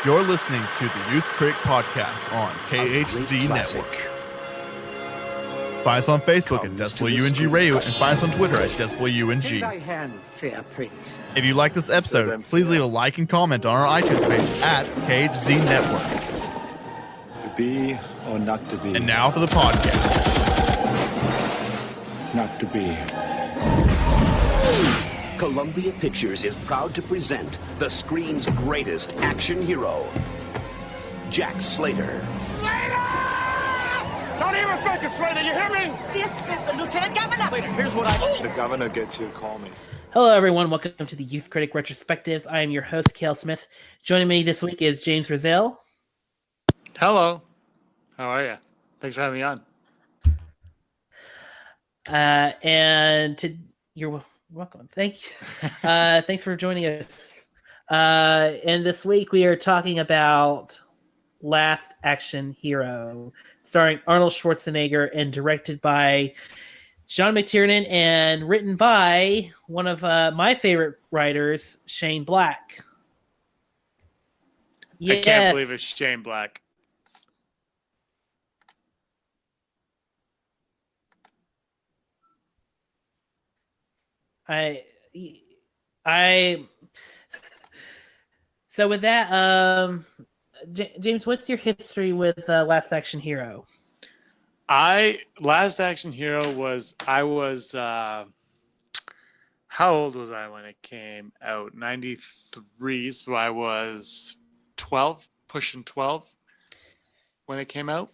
You're listening to the Youth Critic Podcast on KHZ Network. Find us on Facebook at DecibelUNG Radio and find us on Twitter at DecibelUNG. If you like this episode, please leave a like and comment on our iTunes page at KHZ Network. To be or not to be. And now for the podcast. Not to be. Columbia Pictures is proud to present the screen's greatest action hero, Jack Slater. Slater! Don't even think it, Slater, you hear me? This is the Lieutenant Governor. Slater, here's what I... The governor gets here, call me. Hello, everyone. Welcome to the Youth Critic Retrospectives. I am your host, Cale Smith. Joining me this week is James Rasile. Hello. How are you? Thanks for having me on. You're welcome. Thank you. Thanks for joining us. And this week we are talking about Last Action Hero, starring Arnold Schwarzenegger and directed by John McTiernan and written by one of my favorite writers, Shane Black. Yes. I can't believe it's Shane Black. So with that, James, what's your history with Last Action Hero? Last Action Hero was how old was I when it came out? 93, so I was 12, pushing 12 when it came out.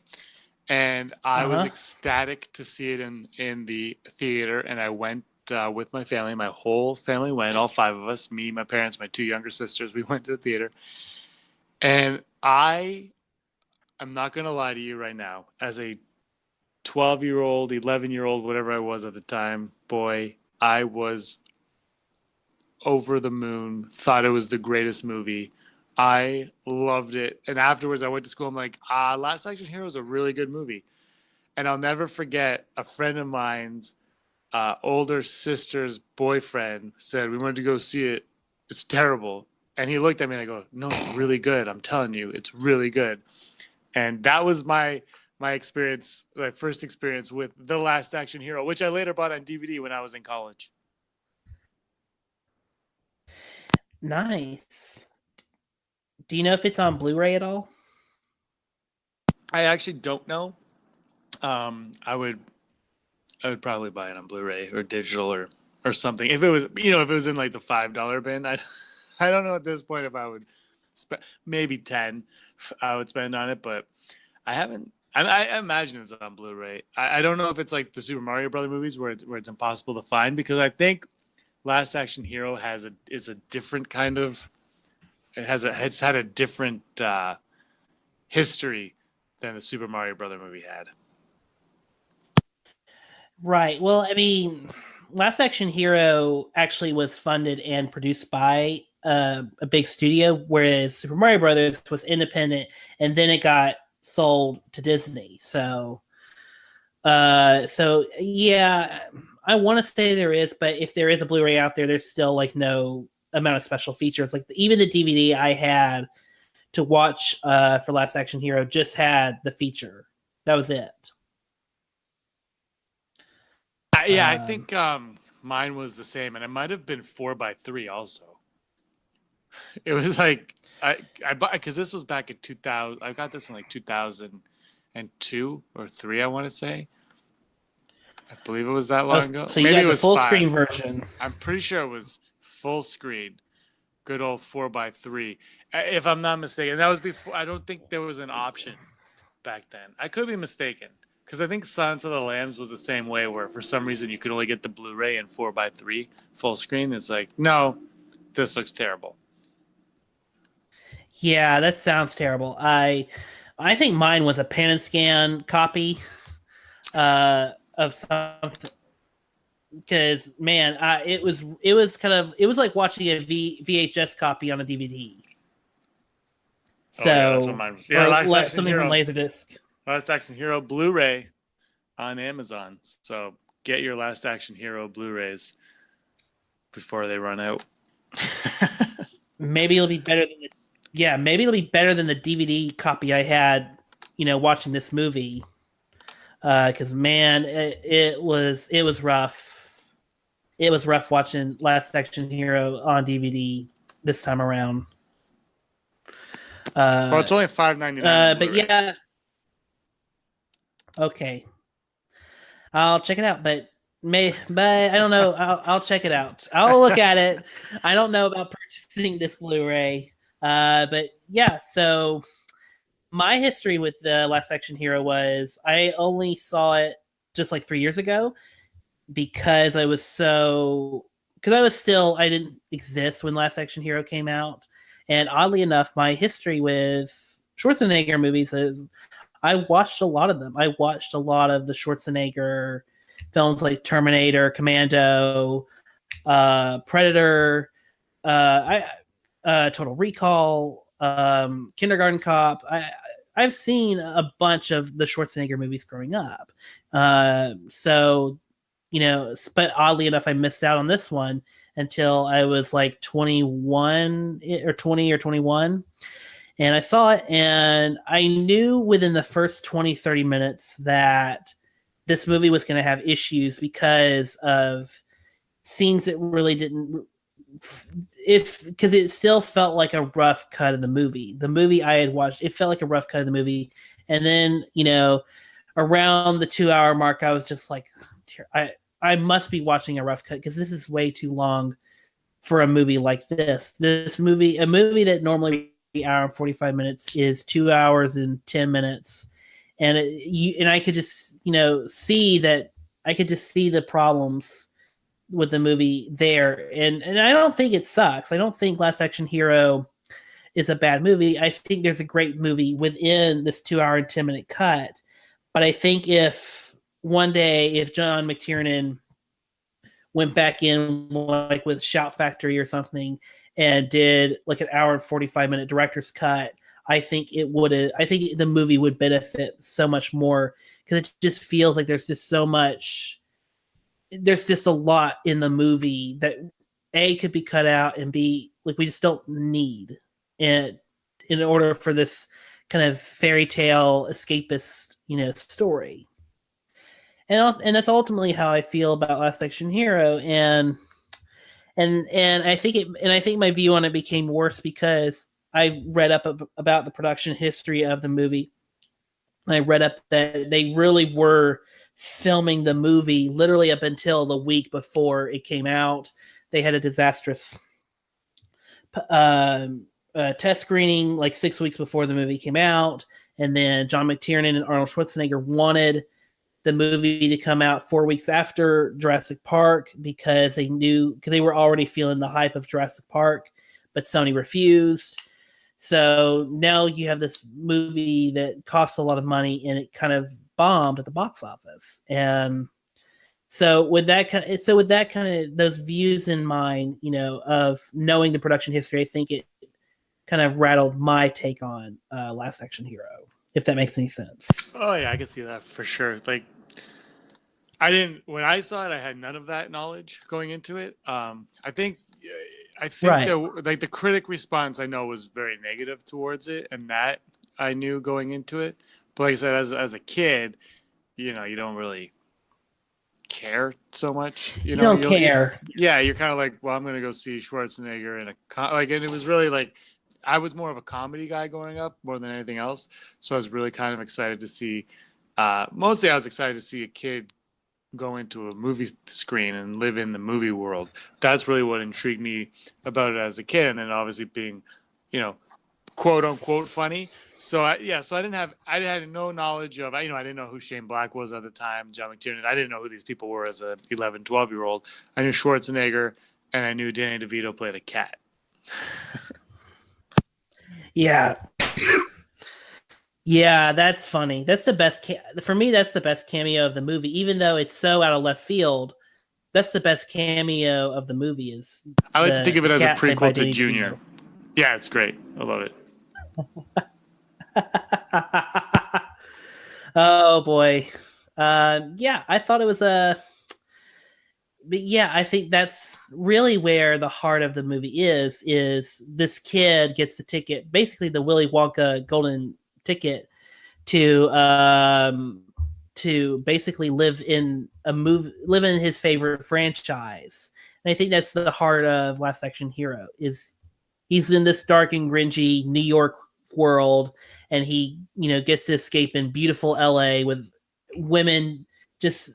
And I was ecstatic to see it in the theater, and I went with my family. My whole family went, all five of us, me, my parents, my two younger sisters. We went to the theater. And I'm not going to lie to you right now, as a 12-year-old, 11-year-old, whatever I was at the time, boy, I was over the moon, thought it was the greatest movie. I loved it. And afterwards, I went to school. I'm like, Last Action Hero is a really good movie. And I'll never forget a friend of mine's older sister's boyfriend said, we wanted to go see it. It's terrible. And he looked at me and I go, no, it's really good. I'm telling you, it's really good. And that was my experience, my first experience with The Last Action Hero, which I later bought on DVD when I was in college. Nice. Do you know if it's on Blu-ray at all? I actually don't know. I would probably buy it on Blu-ray or digital or something. If it was, if it was in like the $5 bin, I don't know at this point if I would spend maybe 10 I would spend on it, but I haven't. I imagine it's on Blu-ray. I don't know if it's like the Super Mario Brother movies where it's impossible to find, because I think Last Action Hero is a different kind of. It's had a different history than the Super Mario Brother movie had. Right. Well, I mean, Last Action Hero actually was funded and produced by a big studio, whereas Super Mario Brothers was independent, and then it got sold to Disney. So yeah, I want to say there is, but if there is a Blu-ray out there, there's still like no amount of special features. Like even the DVD I had to watch for Last Action Hero just had the feature. That was it. I think mine was the same, and it might have been 4x3 also. It was like I bought, because this was back in 2000. I got this in like 2002 or 3, I want to say. I believe it was that long ago. So you got the full screen version. I'm pretty sure it was full screen. Good old 4x3, if I'm not mistaken. That was before. I don't think there was an option back then. I could be mistaken. Because I think Silence of the Lambs was the same way, where for some reason you could only get the Blu-ray in 4x3 full screen. It's like, no, this looks terrible. Yeah, that sounds terrible. I think mine was a pan and scan copy of something. Because man, it was like watching a VHS copy on a DVD. So that's what mine was. Yeah, something from Laserdisc. Last Action Hero Blu-ray on Amazon. So get your Last Action Hero Blu-rays before they run out. Maybe it'll be better than yeah, maybe it'll be better than the DVD copy I had, watching this movie. Because man, it was rough. It was rough watching Last Action Hero on DVD this time around. Well, it's only $5.99. But yeah, okay, I'll check it out. But I don't know. I'll check it out. I'll look at it. I don't know about purchasing this Blu-ray. But yeah, so my history with the Last Action Hero was I only saw it just like 3 years ago because I didn't exist when Last Action Hero came out. And oddly enough, my history with Schwarzenegger movies is I watched a lot of them. I watched a lot of the Schwarzenegger films like Terminator, Commando, Predator, Total Recall, Kindergarten Cop. I've seen a bunch of the Schwarzenegger movies growing up. But oddly enough, I missed out on this one until I was like 21 or 20 or 21. And I saw it, and I knew within the first 20, 30 minutes that this movie was going to have issues because of scenes that really didn't... because it still felt like a rough cut of the movie. The movie I had watched, it felt like a rough cut of the movie. And then, around the 2-hour mark, I was just like, I must be watching a rough cut because this is way too long for a movie like this. A movie that normally an hour and 45 minutes is 2 hours and 10 minutes. And I could just, see that I could just see the problems with the movie there. And I don't think it sucks. I don't think Last Action Hero is a bad movie. I think there's a great movie within this 2 hour and 10 minute cut. But I think if one day, if John McTiernan went back in like with Shout Factory or something and did like an hour and 45 minute director's cut, I think the movie would benefit so much more because it just feels like there's just a lot in the movie that A, could be cut out, and B, like we just don't need it in order for this kind of fairy tale escapist, story. And that's ultimately how I feel about Last Action Hero, and I think my view on it became worse because I read up about the production history of the movie. I read up that they really were filming the movie literally up until the week before it came out. They had a disastrous test screening like 6 weeks before the movie came out, and then John McTiernan and Arnold Schwarzenegger wanted the movie to come out 4 weeks after Jurassic Park because they were already feeling the hype of Jurassic Park, but Sony refused. So now you have this movie that costs a lot of money and it kind of bombed at the box office. And so with that kind of those views in mind, of knowing the production history, I think it kind of rattled my take on Last Action Hero, if that makes any sense. Oh yeah, I can see that for sure. Like, when I saw it, I had none of that knowledge going into it. I think right. The critic response I know was very negative towards it, and that I knew going into it. But like I said, as a kid, you don't really care so much. You don't care. You're kind of like, well, I'm gonna go see Schwarzenegger and it was really like I was more of a comedy guy growing up more than anything else, so I was really kind of excited to see. Mostly, I was excited to see a kid go into a movie screen and live in the movie world. That's really what intrigued me about it as a kid, and then obviously being, quote unquote funny. So I had no knowledge of, I didn't know who Shane Black was at the time, John McTiernan. I didn't know who these people were as a 11, 12-year-old. I knew Schwarzenegger, and I knew Danny DeVito played a cat. Yeah. Yeah, that's funny. That's the best for me. That's the best cameo of the movie, even though it's so out of left field. That's the best cameo of the movie. I like to think of it as a prequel to Junior. Yeah, it's great. I love it. Oh boy, yeah. I thought it was yeah, I think that's really where the heart of the movie is this kid gets the ticket, basically the Willy Wonka golden ticket to basically live in his favorite franchise. And I think that's the heart of Last Action Hero is he's in this dark and grungy New York world, and he, gets to escape in beautiful LA with women, just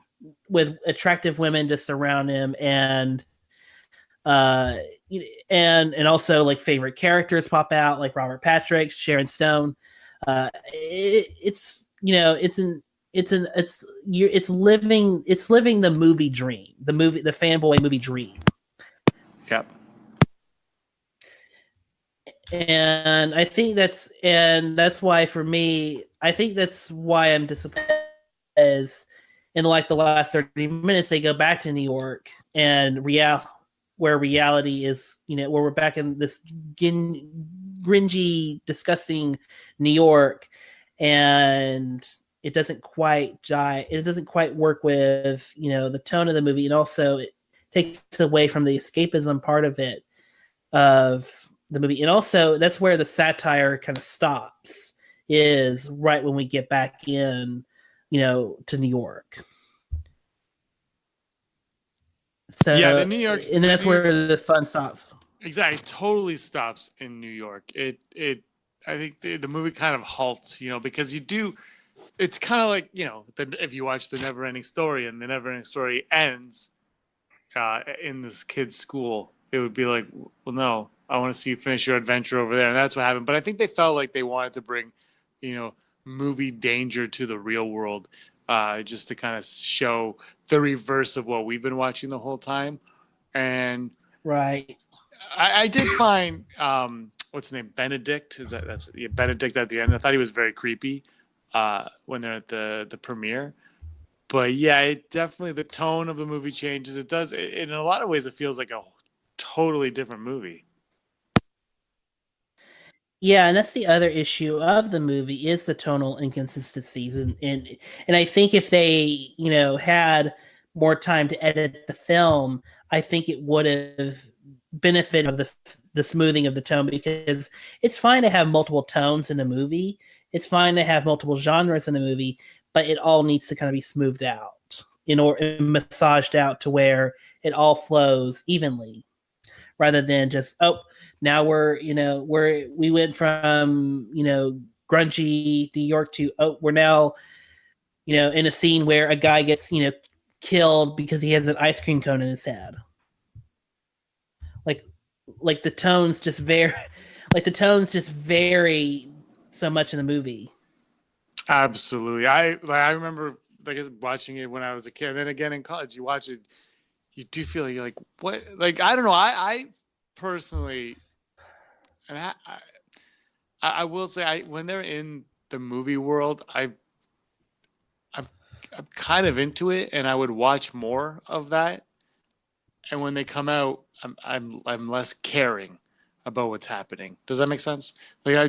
with attractive women just around him, and and also like favorite characters pop out like Robert Patrick, Sharon Stone. It's living the movie dream, the fanboy movie dream. Yep. And I think that's why for me, I think that's why I'm disappointed is in like the last 30 minutes they go back to New York and where reality is, where we're back in this gringy, disgusting New York, and it doesn't quite jive. It doesn't quite work with, the tone of the movie, and also it takes away from the escapism part of it, of the movie. And also that's where the satire kind of stops, is right when we get back in, to New York. So, yeah, the New York, and that's where the fun stops. Exactly, it totally stops in New York. I think the movie kind of halts, because it's kind of like, if you watch The Never-Ending Story and The Never-Ending Story ends in this kid's school, it would be like, well, no, I want to see you finish your adventure over there. And that's what happened. But I think they felt like they wanted to bring, movie danger to the real world, just to kind of show the reverse of what we've been watching the whole time. And right, I did find what's his name, Benedict. Benedict at the end? I thought he was very creepy when they're at the premiere. But yeah, it definitely, the tone of the movie changes. It does. In a lot of ways, it feels like a totally different movie. Yeah, and that's the other issue of the movie is the tonal inconsistencies, and I think if they had more time to edit the film, I think it would have benefited of the smoothing of the tone, because it's fine to have multiple tones in a movie, it's fine to have multiple genres in a movie, but it all needs to kind of be smoothed out and massaged out to where it all flows evenly, rather than just now we went from grungy New York to we're now in a scene where a guy gets killed because he has an ice cream cone in his head. Like the tones just vary so much in the movie. Absolutely. I remember watching it when I was a kid, and then again in college you watch it, you do feel like you're like, what, like, I don't know. I personally, and I will say, when they're in the movie world, I'm kind of into it, and I would watch more of that. And when they come out, I'm less caring about what's happening. Does that make sense? Like I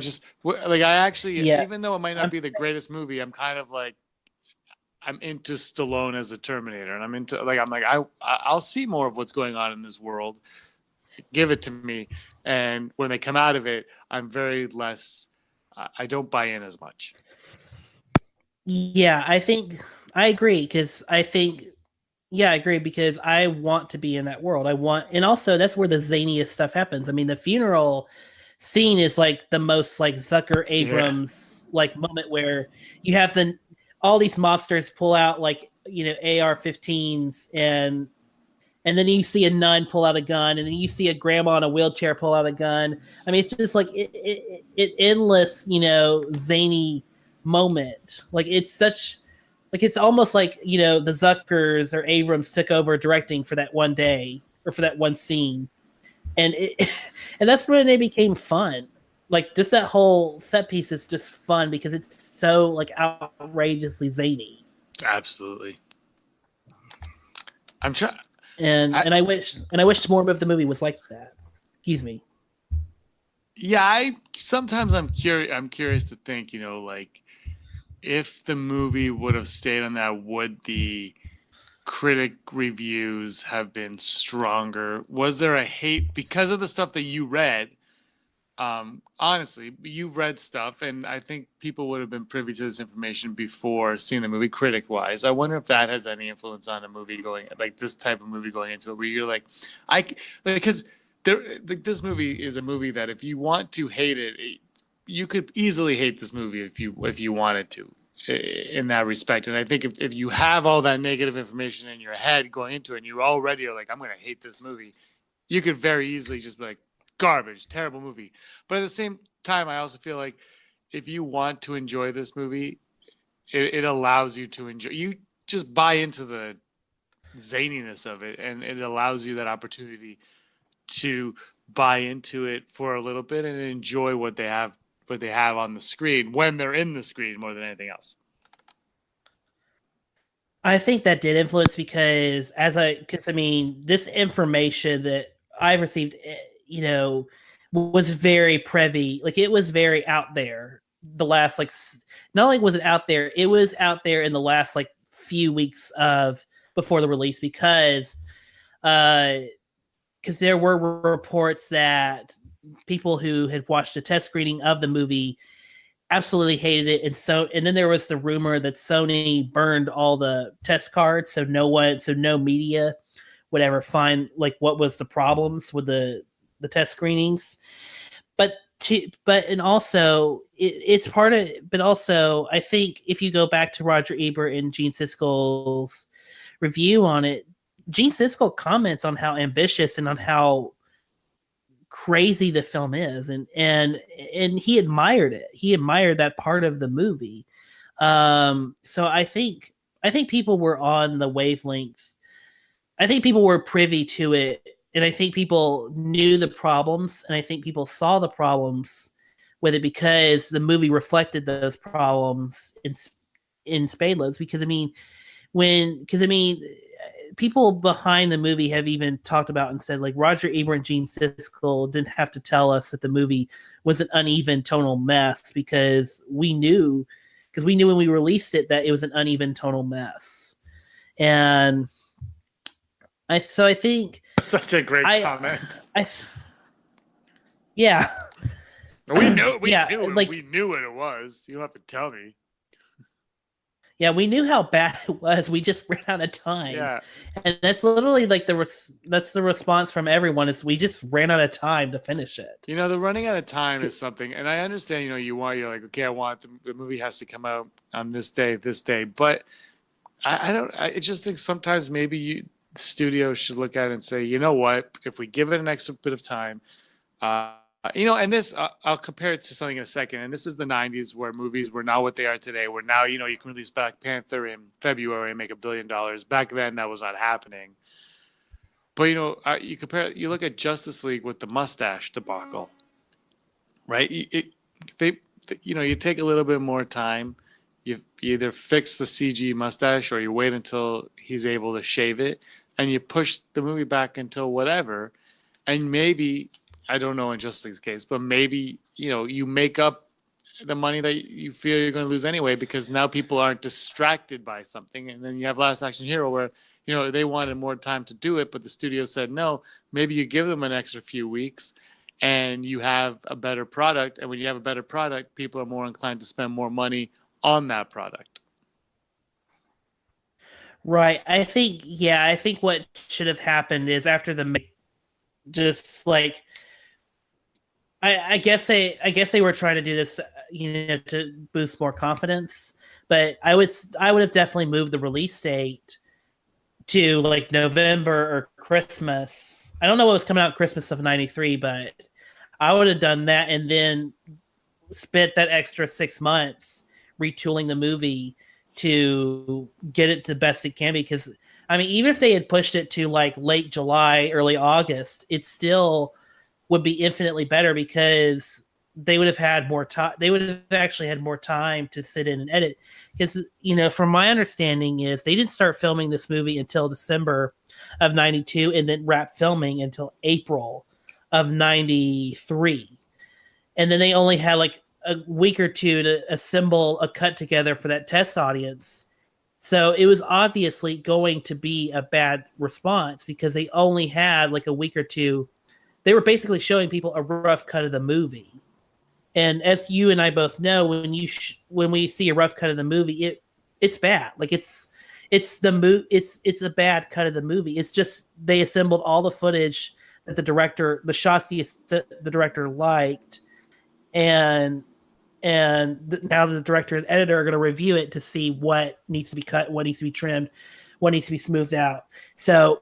actually, yes. Even though it might not be the greatest movie, I'm kind of like, I'm into Stallone as a Terminator, and I'm into I'll see more of what's going on in this world. Give it to me. And when they come out of it, I'm very less. I don't buy in as much. Yeah, I agree because I agree because I want to be in that world. And also that's where the zaniest stuff happens. I mean, the funeral scene is like the most like Zucker Abrams like moment where you have all these mobsters pull out like AR-15s and then you see a nun pull out a gun, and then you see a grandma in a wheelchair pull out a gun. I mean, it's just like it endless, zany moment. Like it's almost like the Zuckers or Abrams took over directing for that one day or for that one scene, and and that's when they became fun. Like just that whole set piece is just fun because it's so like outrageously zany. Absolutely. I'm trying. And I wish more of the movie was like that. Excuse me. Yeah, sometimes I'm curious to think, like if the movie would have stayed on that, would the critic reviews have been stronger. Was there a hate because of the stuff that you read? Honestly, you read stuff, and I think people would have been privy to this information before seeing the movie, critic wise. I wonder if that has any influence on a movie going, like this type of movie going into it, where you're like, because this movie is a movie that if you want to hate it, you could easily hate this movie if you wanted to, in that respect. And I think if you have all that negative information in your head going into it, and you already are like, I'm going to hate this movie, you could very easily just be like, garbage, terrible movie. But at the same time, I also feel like if you want to enjoy this movie, it allows you to enjoy. You just buy into the zaniness of it, and it allows you that opportunity to buy into it for a little bit and enjoy what they have on the screen when they're in the screen more than anything else. I think that did influence because this information that I've received, was very privy. Like, it was very out there. The last, not only was it out there, it was out there in the last few weeks before the release, because there were reports that people who had watched a test screening of the movie absolutely hated it, and then there was the rumor that Sony burned all the test cards, so no media would ever find what was the problems with the test screenings. But also I think if you go back to Roger Ebert and Gene Siskel's review on it, Gene Siskel comments on how ambitious and on how crazy the film is, and he admired it. He admired that part of the movie. So I think people were on the wavelength. I think people were privy to it, and I think people knew the problems, and I think people saw the problems with it because the movie reflected those problems in spade loads. Because people behind the movie have even talked about and said, Roger Ebert and Gene Siskel didn't have to tell us that the movie was an uneven tonal mess, because we knew when we released it that it was an uneven tonal mess. And I think such a great comment. Yeah. We knew we knew what it was. You don't have to tell me. Yeah, we knew how bad it was. We just ran out of time. Yeah. And that's literally that's the response from everyone, is we just ran out of time to finish it. The running out of time is something, and I understand, you're like, okay, I want the movie has to come out on this day, but I just think sometimes maybe the studio should look at it and say, you know what, if we give it an extra bit of time, and this, I'll compare it to something in a second. And this is the 90s, where movies were not what they are today. Where now, you can release Black Panther in February and make $1 billion. Back then, that was not happening. But, you look at Justice League with the mustache debacle, right? You take a little bit more time. You either fix the CG mustache, or you wait until he's able to shave it, and you push the movie back until whatever. And maybe, I don't know in Justice League's case, but maybe, you make up the money that you feel you're going to lose anyway, because now people aren't distracted by something. And then you have Last Action Hero, where, they wanted more time to do it, but the studio said, no, maybe you give them an extra few weeks and you have a better product. And when you have a better product, people are more inclined to spend more money on that product. Right. I think what should have happened is, after I guess they were trying to do this, to boost more confidence. But I would have definitely moved the release date to November or Christmas. I don't know what was coming out Christmas of '93, but I would have done that, and then spent that extra 6 months retooling the movie to get it to the best it can be. Because even if they had pushed it to late July, early August, it still would be infinitely better, because they would have had more time. They would have actually had more time to sit in and edit. Because, from my understanding is, they didn't start filming this movie until December of '92, and then wrap filming until April of '93. And then they only had a week or two to assemble a cut together for that test audience. So it was obviously going to be a bad response because they only had like a week or two. They were basically showing people a rough cut of the movie. And as you and I both know, when we see a rough cut of the movie, it's bad. Like it's a bad cut of the movie. It's just they assembled all the footage that the shots the director liked, and now the director and editor are going to review it to see what needs to be cut, what needs to be trimmed, what needs to be smoothed out. So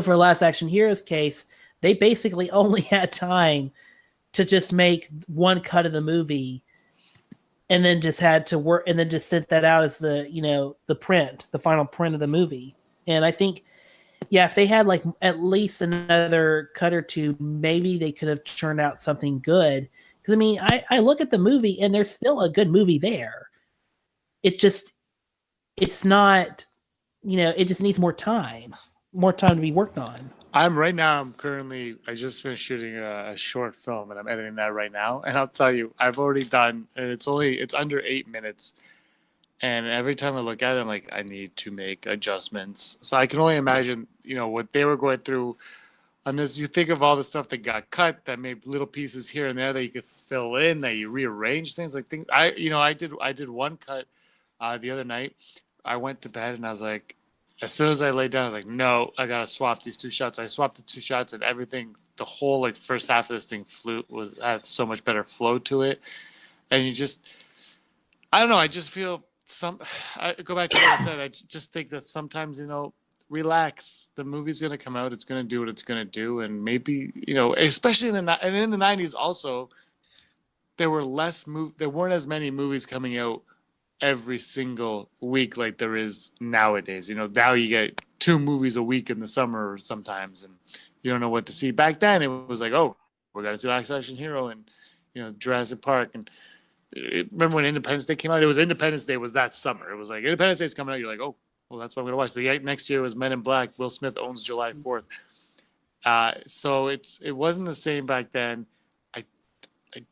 for Last Action Heroes case, they basically only had time to just make one cut of the movie, and then just had to work, and then just sent that out as the final print of the movie. And I think, if they had like at least another cut or two, maybe they could have churned out something good. Because I mean, I look at the movie and there's still a good movie there. It's not, it just needs more time to be worked on. I just finished shooting a short film and I'm editing that right now. And I'll tell you, I've already done, and it's under 8 minutes. And every time I look at it, I'm like, I need to make adjustments. So I can only imagine, what they were going through on this. You think of all the stuff that got cut, that made little pieces here and there that you could fill in, that you rearrange things. Like things, I did one cut the other night. I went to bed and I was like, as soon as I laid down, I was like, no, I gotta swap these two shots. I swapped the two shots and everything. The whole like first half of this thing had so much better flow to it, and I don't know. I just feel. I go back to what I said. I just think that sometimes, relax. The movie's going to come out. It's going to do what it's going to do. And maybe, especially in the 90s also, there weren't as many movies coming out every single week like there is nowadays. Now you get 2 movies a week in the summer sometimes, and you don't know what to see. Back then, it was like, oh, we're going to see Last Action Hero and, Jurassic Park. And remember when Independence Day came out? It was Independence Day was that summer. It was like Independence Day's coming out. You're like, oh, well, that's what I'm going to watch. The next year was Men in Black. Will Smith owns July 4th. So it wasn't the same back then. I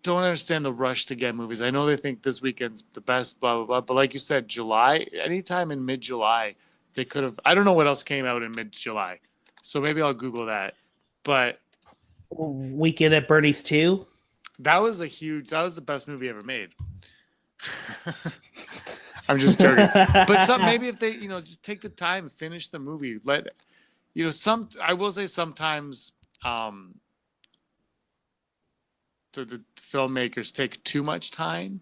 don't understand the rush to get movies. I know they think this weekend's the best, blah, blah, blah. But like you said, July, anytime in mid-July, they could have. I don't know what else came out in mid-July. So maybe I'll Google that. But Weekend at Bernie's 2? That was the best movie ever made. I'm just joking. But maybe if they, just take the time, finish the movie. I will say sometimes the filmmakers take too much time,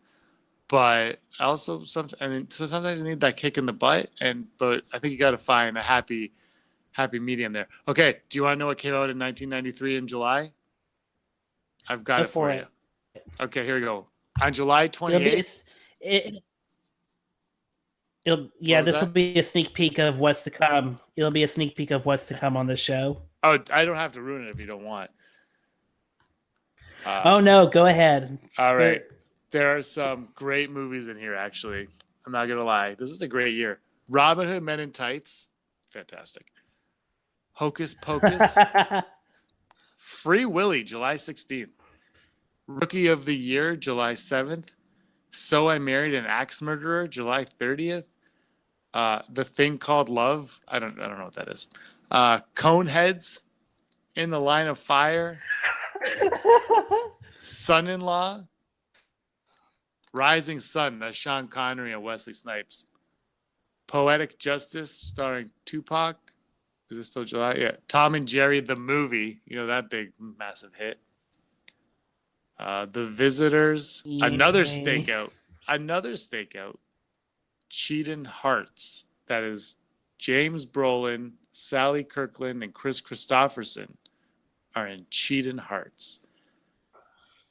but also sometimes you need that kick in the butt. But I think you got to find a happy medium there. Okay. Do you want to know what came out in 1993 in July? I've got it for you. Okay, here we go. On July 28th. This will be a sneak peek of what's to come. It'll be a sneak peek of what's to come on the show. Oh, I don't have to ruin it if you don't want. Oh, no, go ahead. All right. There are some great movies in here, actually. I'm not going to lie. This was a great year. Robin Hood Men in Tights. Fantastic. Hocus Pocus. Free Willy, July 16th. Rookie of the Year, July 7th. So I Married an Axe Murderer, July 30th. The Thing Called Love. I don't know what that is. Coneheads, In the Line of Fire. Son-in-Law. Rising Sun, that's Sean Connery and Wesley Snipes. Poetic Justice, starring Tupac. Is it still July? Yeah. Tom and Jerry, the movie. That big, massive hit. The Visitors. Yay. Another stakeout. Cheatin' Hearts. That is James Brolin, Sally Kirkland, and Chris Christopherson are in Cheatin' Hearts.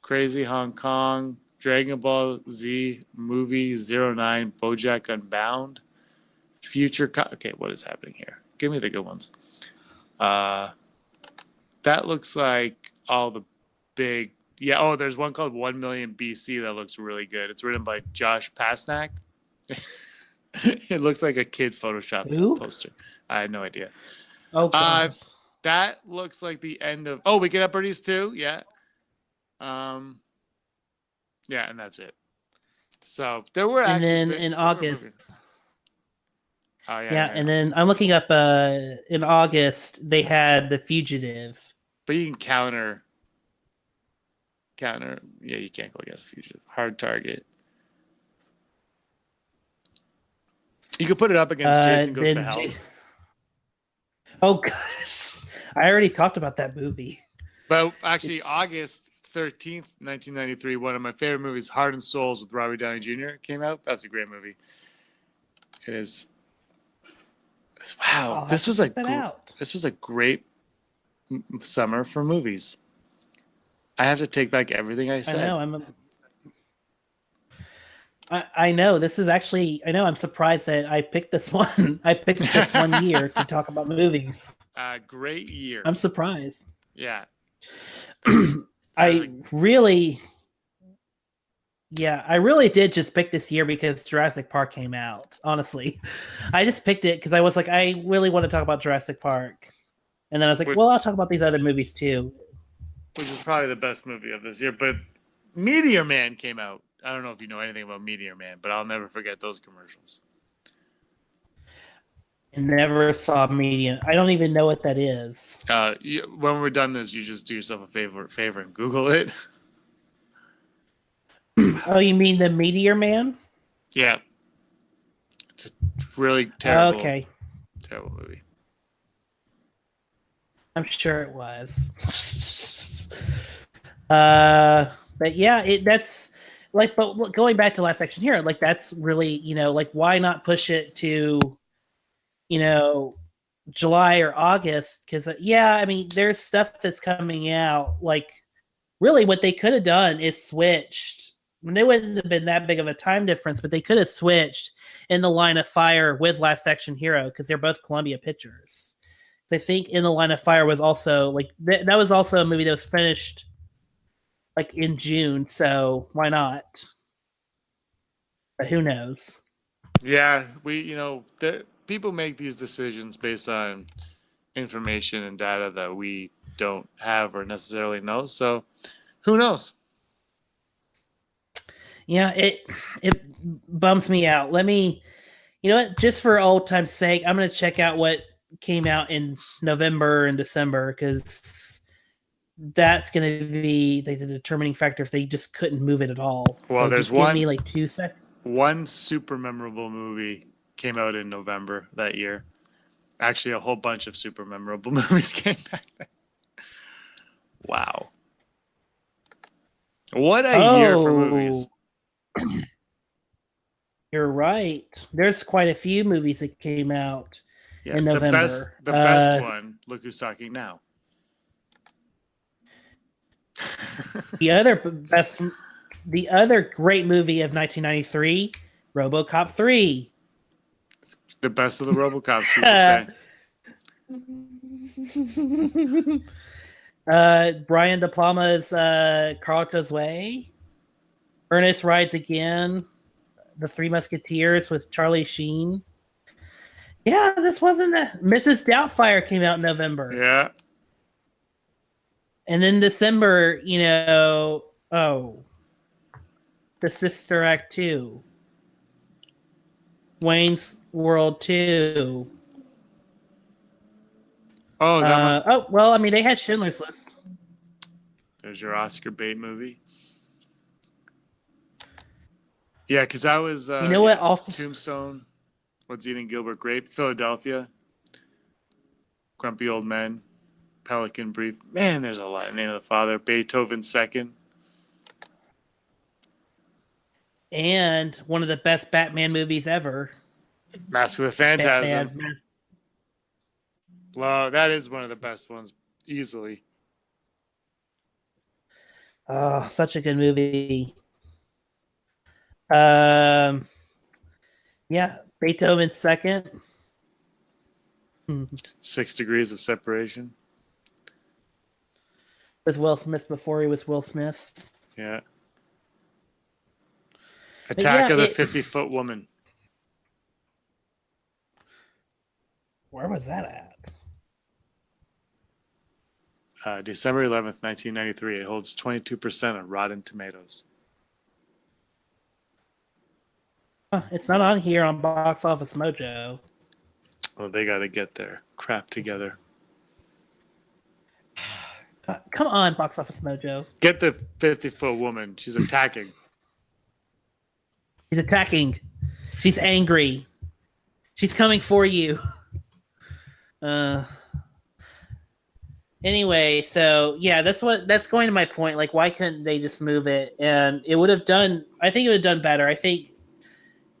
Crazy Hong Kong. Dragon Ball Z movie 09. BoJack Unbound. Okay, what is happening here? Give me the good ones. That looks like all the big. Yeah. Oh, there's one called 1 Million BC that looks really good. It's written by Josh Pasnak. It looks like a kid photoshopped poster. I had no idea. Oh, God. That looks like the end of. Oh, Weekend at Bernie's 2. Yeah. Yeah, and that's it. So there were And actually then there in were August, movies. Oh yeah, and then I'm looking up in August they had The Fugitive. but you can counter. Yeah, you can't go against Fugitive. Hard Target. You could put it up against Jason Goes to Hell. Oh gosh, I already talked about that movie. But actually, August 13th, 1993, one of my favorite movies, Heart and Souls with Robert Downey Jr. came out. That's a great movie. It is. Wow, this was a great summer for movies. I have to take back everything I said. I know. I know. This is actually. I know. I'm surprised that I picked this one. I picked this one year to talk about movies. Great year. I'm surprised. Yeah. I really did just pick this year because Jurassic Park came out. Honestly, I just picked it because I was like, I really want to talk about Jurassic Park, and then I was like, well, I'll talk about these other movies too. Which is probably the best movie of this year. But Meteor Man came out. I don't know if you know anything about Meteor Man, but I'll never forget those commercials. I never saw Meteor. I don't even know what that is. When we're done this, you just do yourself a favor and Google it. Oh, you mean the Meteor Man? Yeah. It's a really terrible, terrible movie. I'm sure it was. But yeah, that's like, but going back to Last Action Hero, like that's really, like why not push it to, July or August? Because I mean, there's stuff that's coming out. Like, really, what they could have done is switched. There wouldn't have been that big of a time difference, but they could have switched In the Line of Fire with Last Action Hero because they're both Columbia Pictures. I think In the Line of Fire was also like that was also a movie that was finished like in June, so why not? But who knows? Yeah, people make these decisions based on information and data that we don't have or necessarily know. So, who knows? Yeah, it bums me out. Let me, just for old time's sake, I'm going to check out what came out in November and December because that's going to be the determining factor if they just couldn't move it at all. Well, so there's just give me like 2 seconds. One super memorable movie came out in November that year. Actually, a whole bunch of super memorable movies came back then. Wow. What a year for movies. You're right. There's quite a few movies that came out in November. The best one, Look Who's Talking Now. The other great movie of 1993, RoboCop 3. It's the best of the RoboCops, people say. Brian De Palma's Carlito's Way. Ernest Rides Again. The Three Musketeers with Charlie Sheen. Yeah, this wasn't Mrs. Doubtfire came out in November. Yeah. And then December, The Sister Act 2. Wayne's World 2. Well, I mean, they had Schindler's List. There's your Oscar bait movie. Yeah, because I was... what? Also, Tombstone, What's Eating Gilbert Grape, Philadelphia, Grumpy Old Men, Pelican Brief. Man, there's a lot. Name of the Father, Beethoven Second. And one of the best Batman movies ever. Mask of the Phantasm. Well, that is one of the best ones, easily. Oh, such a good movie. Yeah, Beethoven Second. 6 Degrees of Separation. With Will Smith before he was Will Smith. Yeah. Attack of the 50-Foot Woman. Where was that at? December 11th, 1993. It holds 22% on Rotten Tomatoes. It's not on here on Box Office Mojo. Well, they got to get their crap together. Come on, Box Office Mojo. Get the 50-foot woman. She's attacking. She's attacking. She's angry. She's coming for you. Anyway, so yeah, that's going to my point. Like, why couldn't they just move it? And it would have done. I think it would have done better. I think,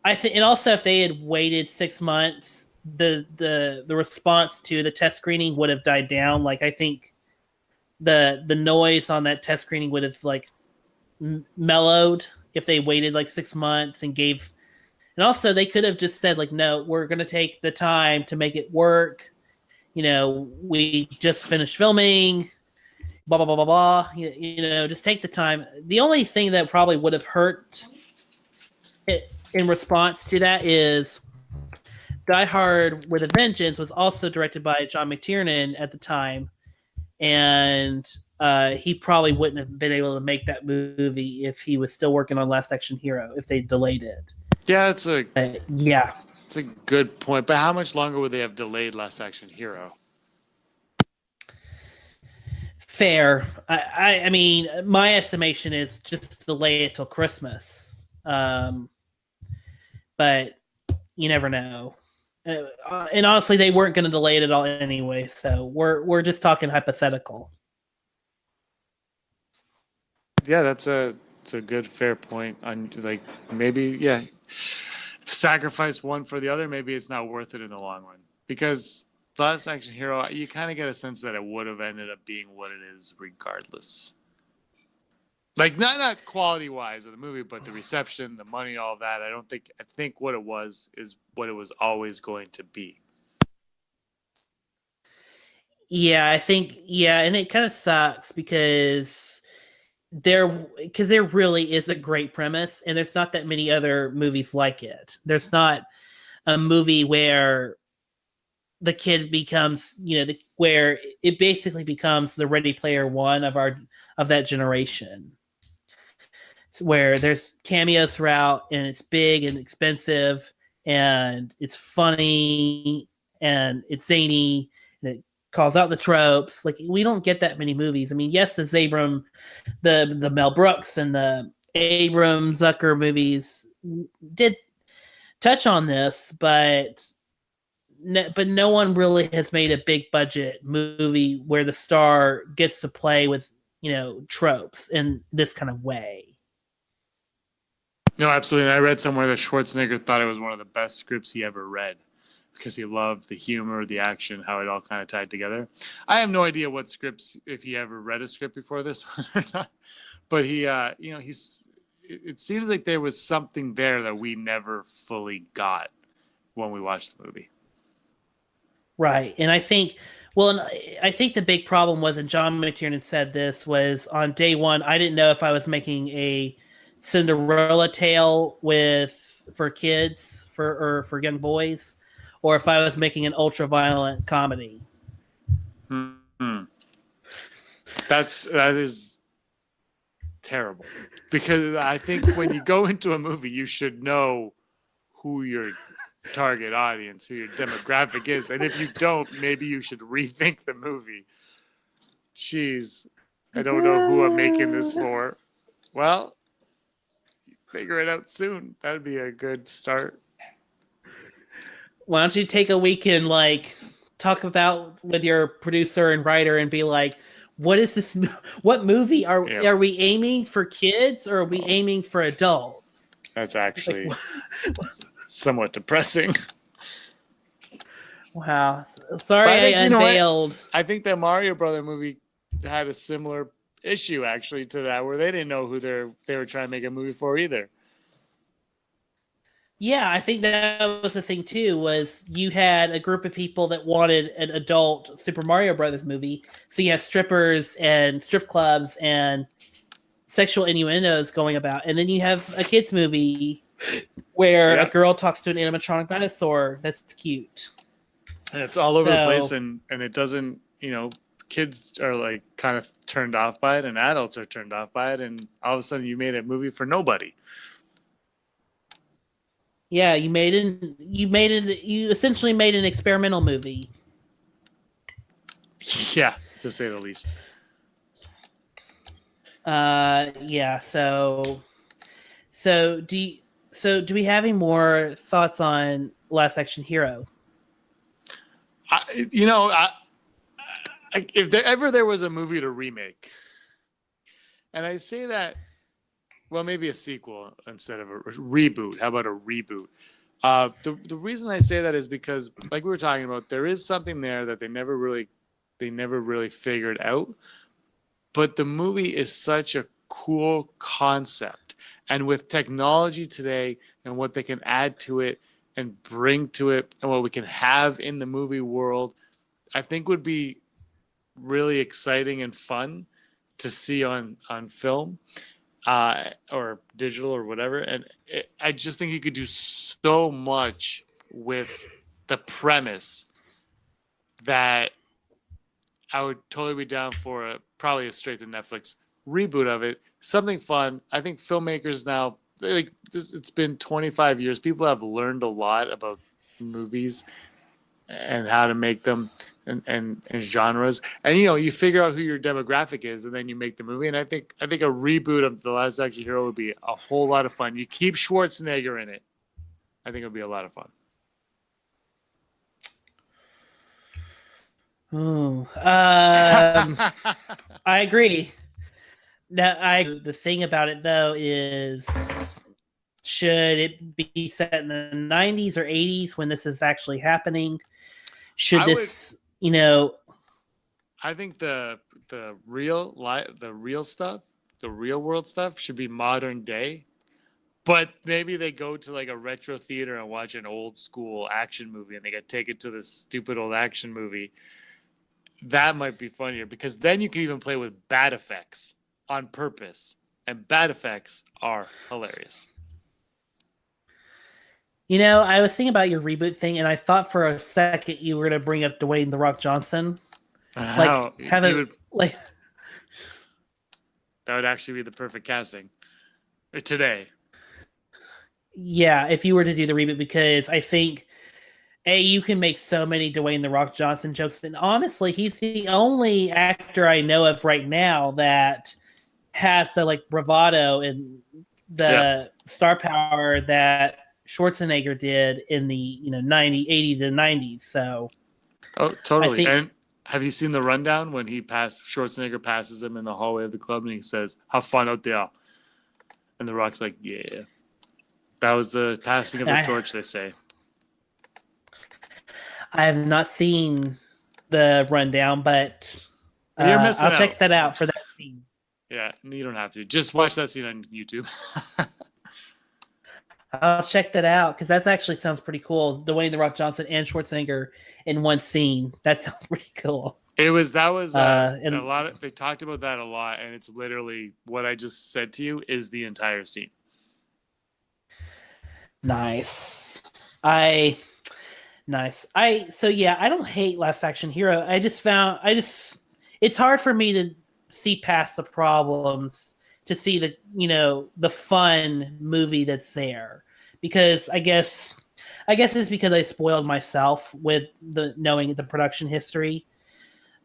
and also if they had waited 6 months, the response to the test screening would have died down. Like, I think the noise on that test screening would have like mellowed if they waited like 6 months and gave. And also, they could have just said like, no, we're going to take the time to make it work. You know, we just finished filming, blah, blah, blah, blah, blah. You know, just take the time. The only thing that probably would have hurt it in response to that is Die Hard with a Vengeance was also directed by John McTiernan at the time. And he probably wouldn't have been able to make that movie if he was still working on Last Action Hero, if they delayed it. Yeah, it's a good point. But how much longer would they have delayed Last Action Hero? Fair. I mean, my estimation is just delay it till Christmas. But you never know. And honestly, they weren't going to delay it at all anyway. So we're just talking hypothetical. Yeah, that's a good fair point. On like maybe sacrifice one for the other. Maybe it's not worth it in the long run, because Last Action Hero, you kind of get a sense that it would have ended up being what it is regardless. Like not quality wise of the movie, but the reception, the money, all of that. I think what it was is what it was always going to be. Yeah, I think and it kind of sucks because there really is a great premise, and there's not that many other movies like it. There's not a movie where the kid becomes, where it basically becomes the Ready Player One of that generation, where there's cameos throughout, and it's big and expensive, and it's funny, and it's zany, and it calls out the tropes. Like, we don't get that many movies. I mean, yes, the Mel Brooks and the Abram Zucker movies did touch on this, but no one really has made a big budget movie where the star gets to play with, tropes in this kind of way. No, absolutely. And I read somewhere that Schwarzenegger thought it was one of the best scripts he ever read, because he loved the humor, the action, how it all kind of tied together. I have no idea what scripts, if he ever read a script before this one or not, but it seems like there was something there that we never fully got when we watched the movie. Right. And I think the big problem was, and John McTiernan said this, was on day one, I didn't know if I was making a Cinderella tale for kids, for young boys, or if I was making an ultra-violent comedy. Mm-hmm. That is terrible. Because I think when you go into a movie, you should know who your target audience, who your demographic is. And if you don't, maybe you should rethink the movie. Jeez, I don't know who I'm making this for. Well, figure it out soon. That'd be a good start. Why don't you take a week and talk about with your producer and writer and be like, what is this? What movie are we aiming for, kids, or are we aiming for adults? That's actually somewhat depressing. Wow. Sorry I unveiled. I think that Mario Brother movie had a similar issue actually to that, where they didn't know who they were trying to make a movie for either. Yeah, I think that was the thing too, was you had a group of people that wanted an adult Super Mario Brothers movie. So you have strippers and strip clubs and sexual innuendos going about. And then you have a kids kind where a girl talks to an animatronic dinosaur that's cute. And it's all over the place, and it doesn't, kids are kind of turned off by it, and adults are turned off by it, and all of a sudden you made a movie for nobody. Yeah, you essentially made an experimental movie. Yeah, to say the least. Yeah. So do we have any more thoughts on Last Action Hero? If there was a movie to remake, and I say that, well, maybe a sequel instead of a reboot. How about a reboot? The reason I say that is because, like we were talking about, there is something there that they never really figured out. But the movie is such a cool concept, and with technology today and what they can add to it and bring to it, and what we can have in the movie world, I think would be really exciting and fun to see on film. Or digital or whatever, and I just think he could do so much with the premise that I would totally be down for probably a straight to Netflix reboot of it. Something fun. I think filmmakers now, like this, it's been 25 years. People have learned a lot about movies and how to make them and genres, and you figure out who your demographic is, and then you make the movie. And I think a reboot of The Last Action Hero would be a whole lot of fun. You keep Schwarzenegger in it. I think it would be a lot of fun. Ooh, I agree. The thing about it though is, should it be set in the 90s or 80s when this is actually happening? I think the real stuff, the real world stuff should be modern day, but maybe they go to like a retro theater and watch an old school action movie, and they get taken to this stupid old action movie. That might be funnier, because then you can even play with bad effects on purpose, and bad effects are hilarious. I was thinking about your reboot thing, and I thought for a second you were going to bring up Dwayne "The Rock" Johnson. That would actually be the perfect casting today. Yeah, if you were to do the reboot, because I think you can make so many Dwayne "The Rock" Johnson jokes, and honestly, he's the only actor I know of right now that has the bravado and the star power that Schwarzenegger did in the 80s and 90s. So totally. And have you seen the rundown when Schwarzenegger passes him in the hallway of the club, and he says, "Have fun out there," and The Rock's like, "Yeah." That was the passing of the torch, they say. I have not seen the rundown, but you're missing I'll check that out for that scene. Yeah, you don't have to. Just watch that scene on YouTube. I'll check that out, because that actually sounds pretty cool. Dwayne "The Rock" Johnson and Schwarzenegger in one scene. That sounds pretty cool. That was and a lot they talked about that a lot, and it's literally what I just said to you is the entire scene. Nice. I don't hate Last Action Hero. It's hard for me to see past the problems to see the fun movie that's there, because I guess it's because I spoiled myself with knowing the production history.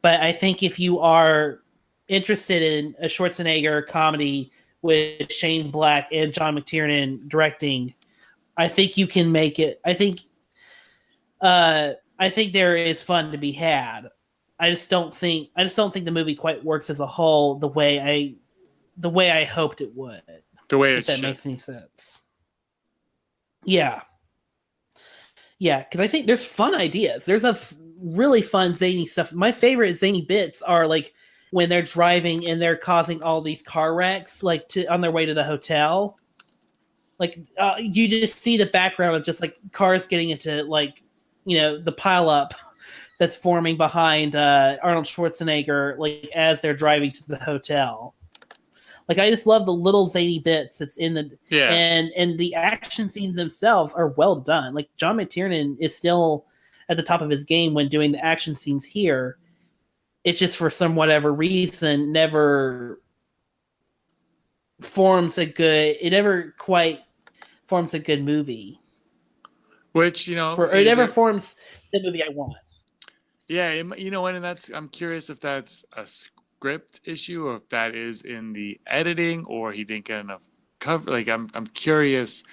But I think if you are interested in a Schwarzenegger comedy with Shane Black and John McTiernan directing, I think you can make it. I think there is fun to be had. I just don't think the movie quite works as a whole the way I hoped it would. If that makes any sense. Yeah. Yeah, because I think there's fun ideas. There's really fun zany stuff. My favorite zany bits are when they're driving and they're causing all these car wrecks, on their way to the hotel. You just see the background of just cars getting into the pileup that's forming behind Arnold Schwarzenegger, as they're driving to the hotel. I just love the little zany bits that's in the and the action scenes themselves are well done. John McTiernan is still at the top of his game when doing the action scenes here. It's just for some whatever reason never quite forms a good movie. Which, you know, it never forms the movie I want. Yeah, you know, and I'm curious if that's a script issue or if that is in the editing or he didn't get enough cover. Like, I'm curious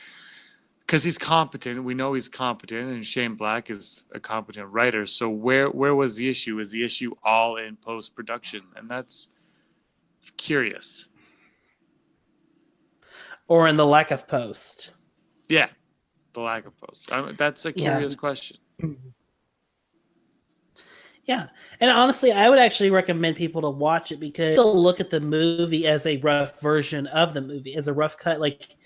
because he's competent. We know he's competent, and Shane Black is a competent writer. So where was the issue? Is the issue all in post-production? And that's curious. Or in the lack of post. Yeah, the lack of post. That's a curious question. Yeah, and honestly, I would actually recommend people to watch it because they'll look at the movie as a rough version of the movie, as a rough cut. Like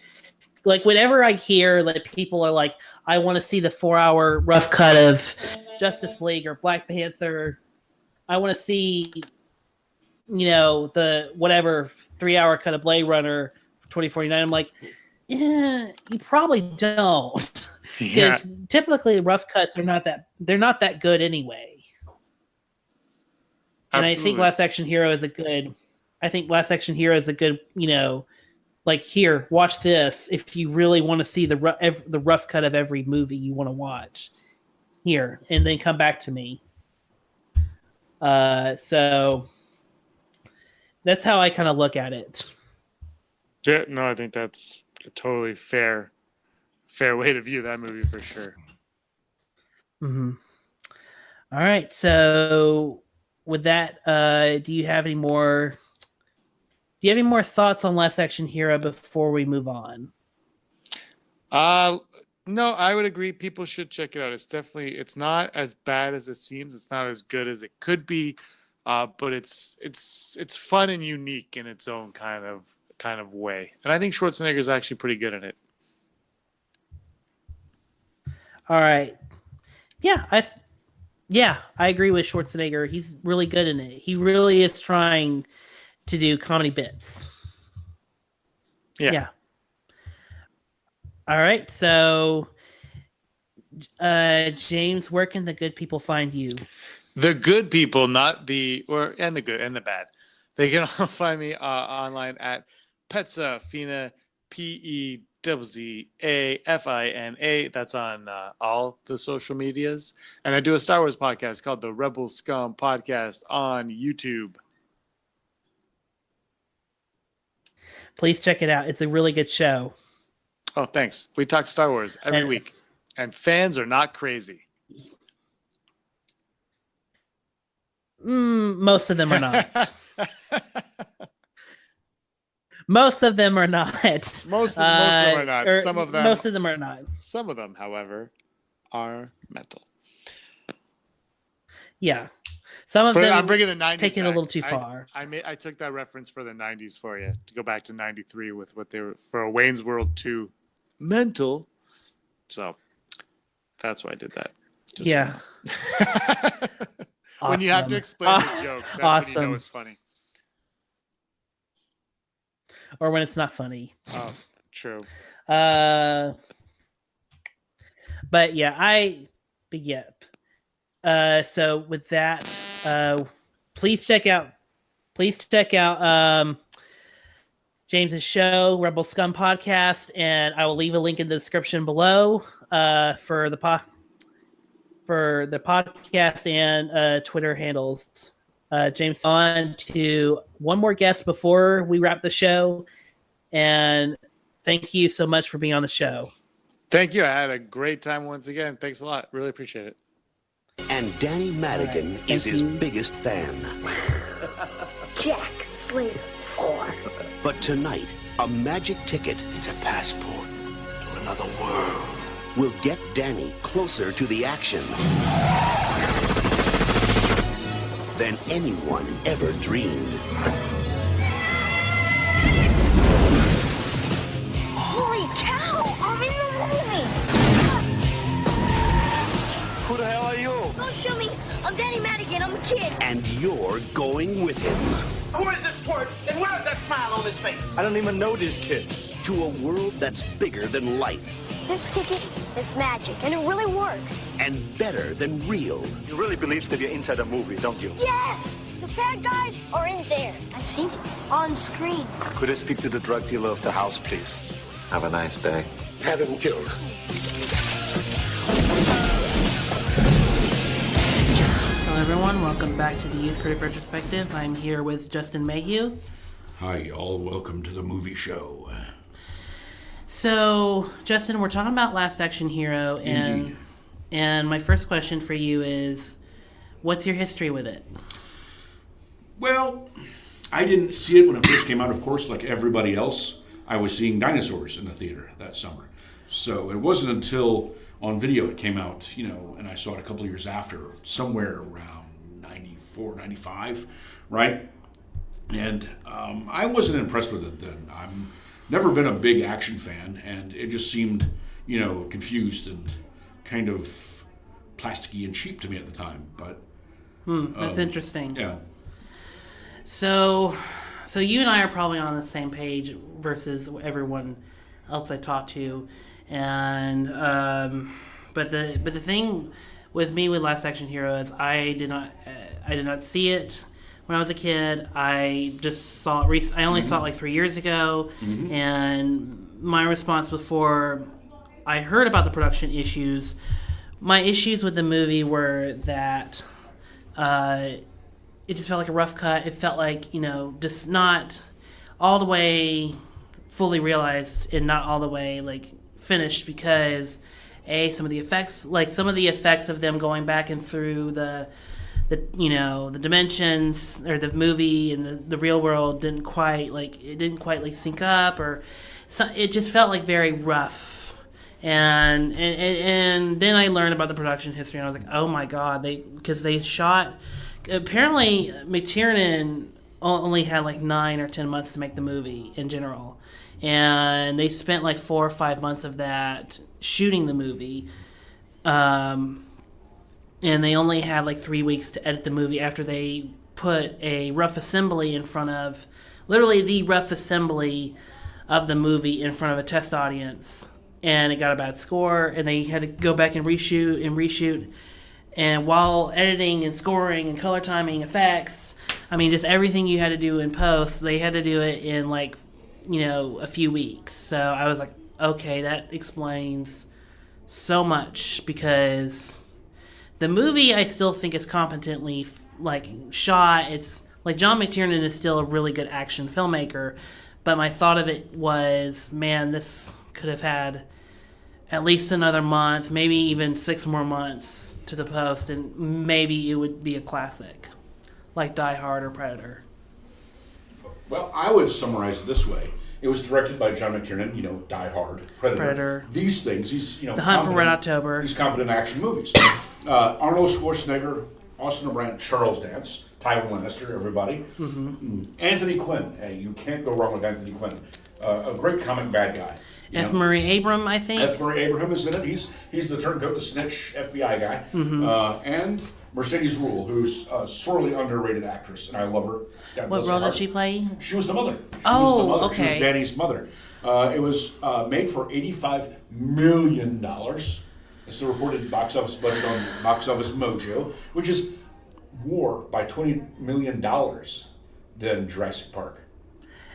whenever I hear that people are like, I want to see the 4-hour rough cut of Justice League or Black Panther, I want to see, you know, the whatever 3-hour cut of Blade Runner 2049. I'm like, yeah, you probably don't. Because typically rough cuts are not that good anyway. And Absolutely. I think Last Action Hero is a good, you know, like, here, watch this. If you really want to see the rough cut of every movie you want to watch, here, and then come back to me. So that's how I kind of look at it. Yeah, no, I think that's a totally fair way to view that movie for sure. Mm-hmm. All right, so with that, do you have any more thoughts on Last Action Hero before we move on? No, I would agree. People should check it out. It's not as bad as it seems. It's not as good as it could be, but it's fun and unique in its own kind of way. And I think Schwarzenegger is actually pretty good at it. All right. Yeah, I agree with Schwarzenegger. He's really good in it. He really is trying to do comedy bits. Yeah. All right. So, James, where can the good people find you? The good people, not the good and the bad. They can all find me online at Petzafina, PEZZAFINA. That's on all the social medias. And I do a Star Wars podcast called the Rebel Scum Podcast on YouTube. Please check it out. It's a really good show. Oh, thanks. We talk Star Wars every week. And fans are not crazy. Most of them are not. Most of them are not. Most of them are not. Most of them are not. Some of them, however, are mental. Yeah. Some of them I'm bringing the 90s taking back. a little too far. I took that reference for the 90s for you, to go back to 93 with what they were, for Wayne's World 2, mental. So that's why I did that. Just yeah. When you have to explain the joke, that's when you know it's funny. Or when it's not funny. Oh, true. But yeah, so with that, please check out James's show, Rebel Scum Podcast, and I will leave a link in the description below for the podcast and Twitter handles. James, on to one more guest before we wrap the show, and thank you so much for being on the show. Thank you. I had a great time once again. Thanks a lot. Really appreciate it. And Danny Madigan is his biggest fan. Jack Slater 4. But tonight, a magic ticket, it's a passport to another world, will get Danny closer to the action than anyone ever dreamed. Holy cow! I'm in the movie! Who the hell are you? Don't shoot me! I'm Danny Madigan, I'm a kid! And you're going with him. Who is this twerp? And where is that smile on his face? I don't even know this kid. To a world that's bigger than life. This ticket is magic, and it really works. And better than real. You really believe that you're inside a movie, don't you? Yes! The bad guys are in there. I've seen it on screen. Could I speak to the drug dealer of the house, please? Have a nice day. Have him killed. everyone. Welcome back to the Youth Critic Retrospective. I'm here with Justin Mayhew. Hi, y'all. Welcome to the movie show. So, Justin, we're talking about Last Action Hero, and my first question for you is, what's your history with it? Well, I didn't see it when it first came out, of course, like everybody else. I was seeing dinosaurs in the theater that summer. So it wasn't until on video it came out, and I saw it a couple of years after, somewhere around 94, 95, right? And I wasn't impressed with it then. I'm never been a big action fan, and it just seemed, confused and kind of plasticky and cheap to me at the time. But that's interesting. Yeah. So you and I are probably on the same page versus everyone else I talked to, and but the thing with me with Last Action Hero is I did not see it when I was a kid. I just saw it. I only saw it like 3 years ago, and my response before I heard about the production issues, my issues with the movie were that it just felt like a rough cut. It felt like, just not all the way fully realized and not all the way like finished, because some of the effects of them going back and through the dimensions or the movie and the real world didn't quite sync up, or so, it just felt like very rough. And then I learned about the production history, and I was like, oh my god, because they shot. Apparently, McTiernan only had like 9 or 10 months to make the movie in general, and they spent like 4 or 5 months of that shooting the movie, and they only had like 3 weeks to edit the movie after they put a rough assembly in front of, literally the rough assembly of the movie in front of a test audience, and it got a bad score, and they had to go back and reshoot. And while editing and scoring and color timing effects, just everything you had to do in post, they had to do it in a few weeks. So I was like, okay, that explains so much, because the movie I still think is competently shot. It's like John McTiernan is still a really good action filmmaker, but my thought of it was, man, this could have had at least another month, maybe even 6 more months to the post, and maybe it would be a classic like Die Hard or Predator. Well, I would summarize it this way. It was directed by John McTiernan, Die Hard, Predator. These things, he's, The Hunt for Red October. He's competent action movies. Arnold Schwarzenegger, Austin O'Brien, Charles Dance, Tywin Lannister, everybody. Anthony Quinn. Hey, you can't go wrong with Anthony Quinn. A great comic bad guy. F. Murray Abraham, I think. F. Murray Abraham is in it. He's the turncoat, the snitch FBI guy. And Mercedes Ruehl, who's a sorely underrated actress, and I love her. What role did she play? She was the mother. Okay. She was Danny's mother. It was made for $85 million. It's the reported box office budget on Box Office Mojo, which is more by $20 million than Jurassic Park.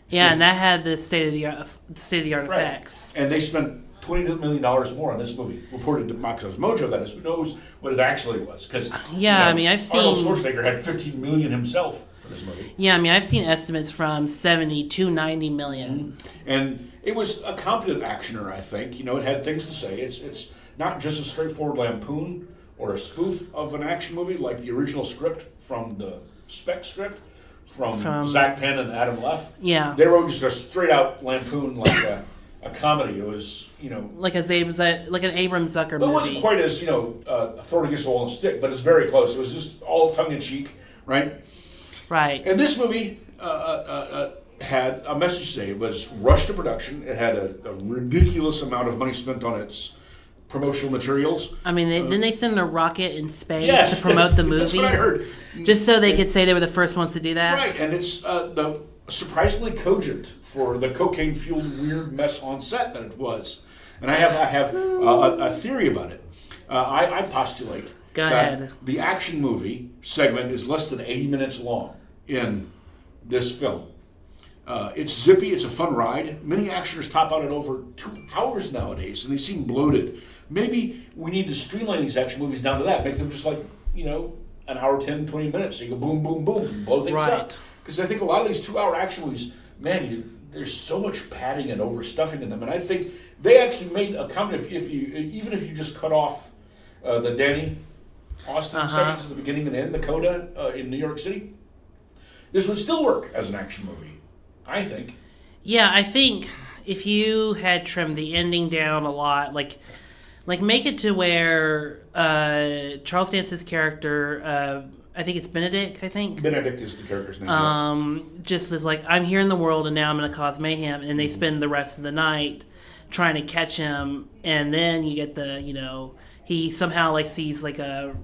Yeah, and that had the state-of-the-art effects. And they spent $20 million more on this movie, reported to Box Office Mojo. That is, who knows what it actually was? Because I've seen Arnold Schwarzenegger had $15 million himself for this movie. Yeah, I've seen estimates from 70 to 90 million. And it was a competent actioner, I think. It had things to say. It's not just a straightforward lampoon or a spoof of an action movie like the original script from the spec script. From Zach Penn and Adam Leff. Yeah. They wrote just a straight-out lampoon, like a comedy. It was, like an Abram Zucker movie. It wasn't quite as, thrown against the wall and stick, but it's very close. It was just all tongue-in-cheek, right? Right. And this movie had a message to say. It was rushed to production. It had a ridiculous amount of money spent on its promotional materials. Didn't they send a rocket in space to promote the movie? That's what I heard. Just so they could say they were the first ones to do that? Right, and it's surprisingly cogent for the cocaine-fueled weird mess on set that it was. And I have a theory about it. I postulate that the action movie segment is less than 80 minutes long in this film. It's zippy, it's a fun ride. Many actioners top out at over 2 hours nowadays, and they seem bloated. Maybe we need to streamline these action movies down to that, make them just like, an hour, 10, 20 minutes. So you go boom, boom, boom, and blow things up. Because I think a lot of these 2-hour action movies, man, there's so much padding and overstuffing in them. And I think they actually made a comment, even if you just cut off the Danny Austin sections at the beginning and end, the coda in New York City, this would still work as an action movie, I think. Yeah, I think if you had trimmed the ending down a lot, like make it to where Charles Dance's character, I think it's Benedict, Benedict is the character's name, just is like, I'm here in the world and now I'm going to cause mayhem, and they spend the rest of the night trying to catch him, and then you get the, he somehow like sees like a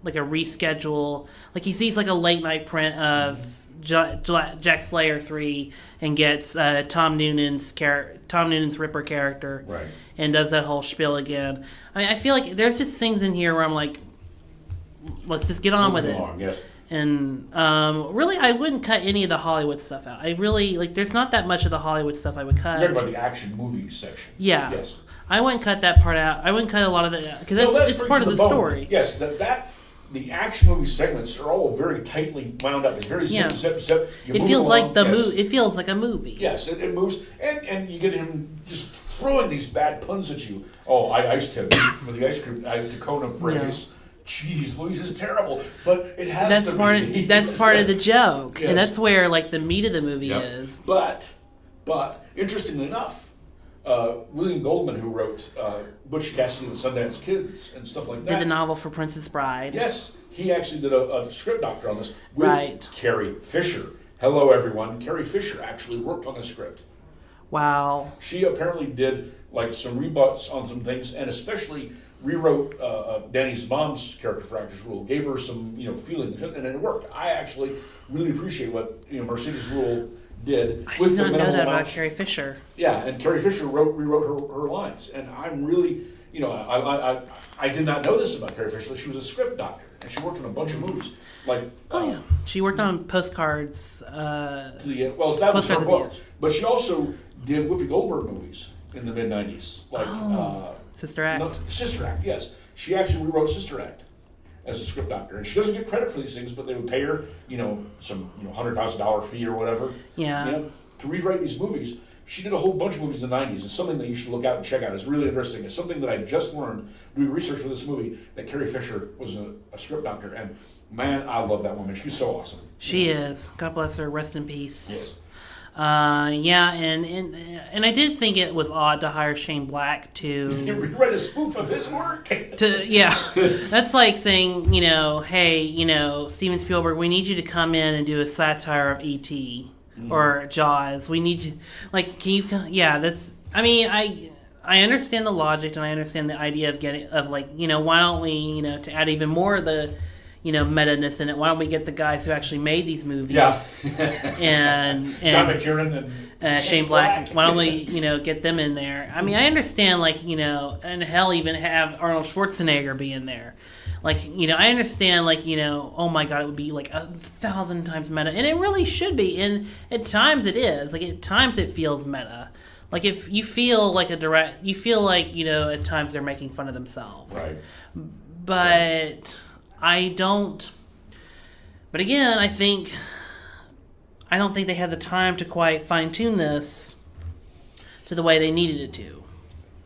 reschedule, like he sees like a late night print of Jack Slayer 3 and gets Tom Noonan's Ripper character, right, and does that whole spiel again. I mean, I feel like there's just things in here where I'm like, let's just get on with it. Yes. And really, I wouldn't cut any of the Hollywood stuff out. I really there's not that much of the Hollywood stuff I would cut. You're talking about the action movies section. Yeah. Yes. I wouldn't cut that part out. I wouldn't cut a lot of that because it's part of the story. Yes, the action movie segments are all very tightly wound up. It's very zip. It feels like It feels like a movie. Yes, it moves, and you get him just throwing these bad puns at you. Oh, I iced him with the ice cream Tacona phrase. Jeez, Louise is terrible, but it has to be. That's part of the joke, yes. And that's where like the meat of the movie is. But interestingly enough, William Goldman, who wrote Butch Cassidy and the Sundance Kids and stuff like that, did the novel for Princess Bride. Yes, he actually did a script doctor on this with Carrie Fisher. Hello, everyone. Carrie Fisher actually worked on the script. Wow. She apparently did like some rebuts on some things, and especially rewrote Danny's mom's character for Actors Rule, gave her some feeling, and it worked. I actually really appreciate what Mercedes Rule did. I did not know that about Carrie Fisher. Yeah, and Carrie Fisher rewrote her lines, and I'm really I did not know this about Carrie Fisher. That she was a script doctor, and she worked on a bunch of movies. She worked on Postcards. That was her book, but she also did Whoopi Goldberg movies in the mid '90s, Sister Act. No, Sister Act, yes. She actually rewrote Sister Act as a script doctor, and she doesn't get credit for these things, but they would pay her, some $100,000 fee or whatever. Yeah. To rewrite these movies. She did a whole bunch of movies in the '90s. It's something that you should look out and check out. It's really interesting. It's something that I just learned doing research for this movie, that Carrie Fisher was a script doctor, and man, I love that woman. She's so awesome. She is. God bless her. Rest in peace. Yes. And I did think it was odd to hire Shane Black to rewrite a spoof of his work. That's like saying, hey, Steven Spielberg, we need you to come in and do a satire of E.T. or Jaws. We need you, can you? Yeah, that's. I mean, I understand the logic and I understand the idea of why don't we, to add even more of the meta-ness in it. Why don't we get the guys who actually made these movies? Yeah. and John McTiernan and Shane Black. Why don't we, get them in there? I mean, I understand, and hell, even have Arnold Schwarzenegger be in there. I understand, oh my God, it would be 1,000 times meta, and it really should be. And at times it is. At times it feels meta. If you feel at times they're making fun of themselves. Right. But I don't. But again, I don't think they had the time to quite fine-tune this to the way they needed it to.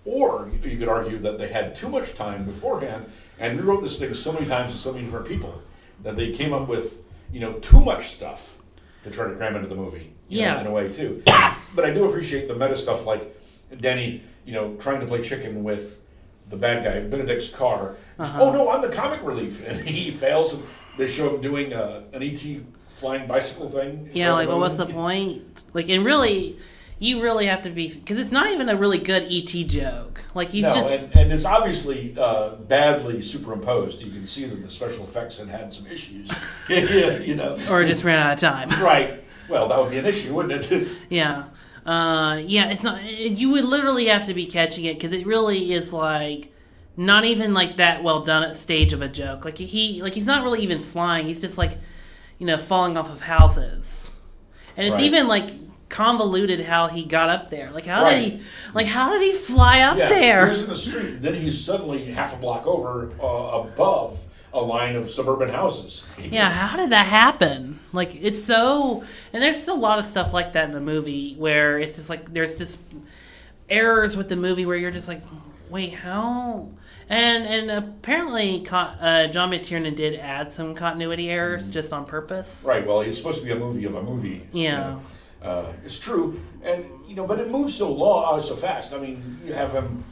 Or you could argue that they had too much time beforehand and rewrote this thing so many times with so many different people that they came up with, too much stuff to try to cram into the movie. In a way too. But I do appreciate the meta stuff, like Denny, trying to play chicken with the bad guy, Benedict's car. Oh no, I'm the comic relief, and he fails, and they show him doing an E.T. flying bicycle thing. Yeah, well, what's the point? And really, you really have to be, because it's not even a really good E.T. joke. And it's obviously badly superimposed. You can see that the special effects had some issues. Or just ran out of time. Right. Well, that would be an issue, wouldn't it? Yeah. It's not. You would literally have to be catching it, because it really is not even that well done at stage of a joke. He's not really even flying. He's just falling off of houses, and it's even convoluted how he got up there. How did he fly up there? He was in the street, then he's suddenly half a block over above a line of suburban houses. Yeah, how did that happen? Like, it's so... And there's still a lot of stuff like that in the movie where it's just like, there's just errors with the movie where you're just like, wait, how... And apparently John McTiernan did add some continuity errors just on purpose. Right, well, it's supposed to be a movie of a movie. Yeah. It's true. And, but it moves so fast. I mean, you have him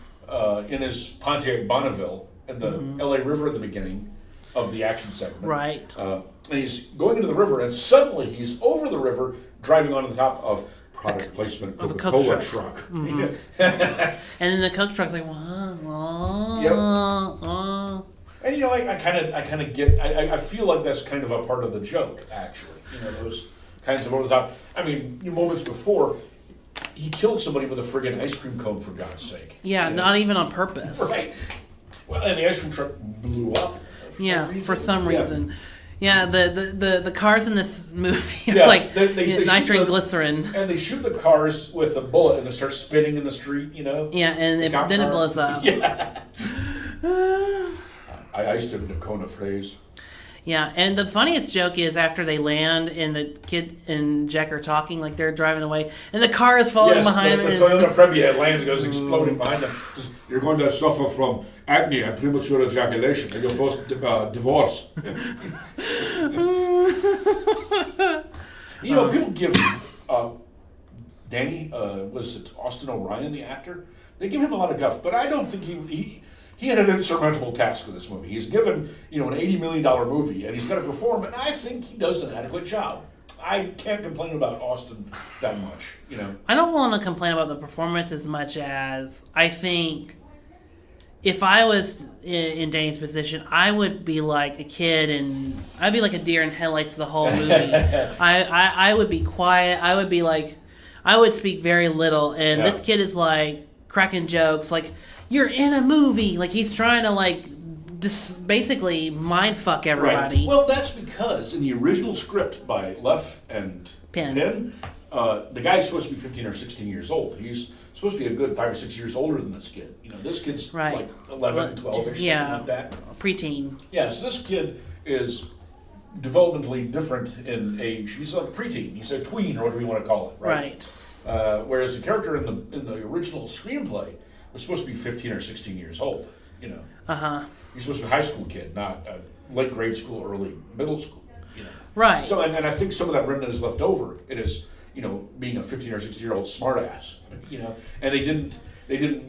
in his Pontiac Bonneville at the LA River at the beginning of the action segment. Right. And he's going into the river, and suddenly he's over the river, driving onto the top of product placement Coca-Cola truck. Mm-hmm. And then the Coke truck's like, whoa. And I kind of get. I feel like that's kind of a part of the joke, actually. Those kinds of over the top. I mean, moments before, he killed somebody with a friggin' ice cream cone, for God's sake. Yeah, not even on purpose. Right. Well, and the ice cream truck blew up. For some reason. Yeah, the cars in this movie are they nitroglycerin. And they shoot the cars with a bullet and it starts spinning in the street, Yeah, and then it blows up. Yeah. I iced him in a cone of phrase. Yeah, and the funniest joke is after they land and the kid and Jack are talking like they're driving away, and the car is falling behind them. The Toyota Previa lands, goes exploding behind them. You're going to suffer from acne and premature ejaculation in your first divorce. People give Danny, was it Austin O'Brien, the actor? They give him a lot of guff, but I don't think he had an insurmountable task with this movie. He's given, an $80 million movie, and he's got to perform, and I think he does an adequate job. I can't complain about Austin that much, I don't want to complain about the performance as much as I think if I was in Danny's position, I would be like a kid, and I'd be like a deer in headlights the whole movie. I would be quiet. I would be like, I would speak very little, and this kid is like cracking jokes, like, you're in a movie. Like, he's trying to, just basically mind fuck everybody. Right. Well, that's because in the original script by Leff and Penn, the guy's supposed to be 15 or 16 years old. He's supposed to be a good 5 or 6 years older than this kid. This kid's like 11, 12-ish, something like that. Preteen. Yeah, so this kid is developmentally different in age. He's like a preteen. He's a tween, or whatever you want to call it, right? Whereas the character in the original screenplay was supposed to be 15 or 16 years old, He's supposed to be a high school kid, not late grade school, early middle school, Right. So, and I think some of that remnant is left over. It is, being a 15 or 16-year-old smartass, and they didn't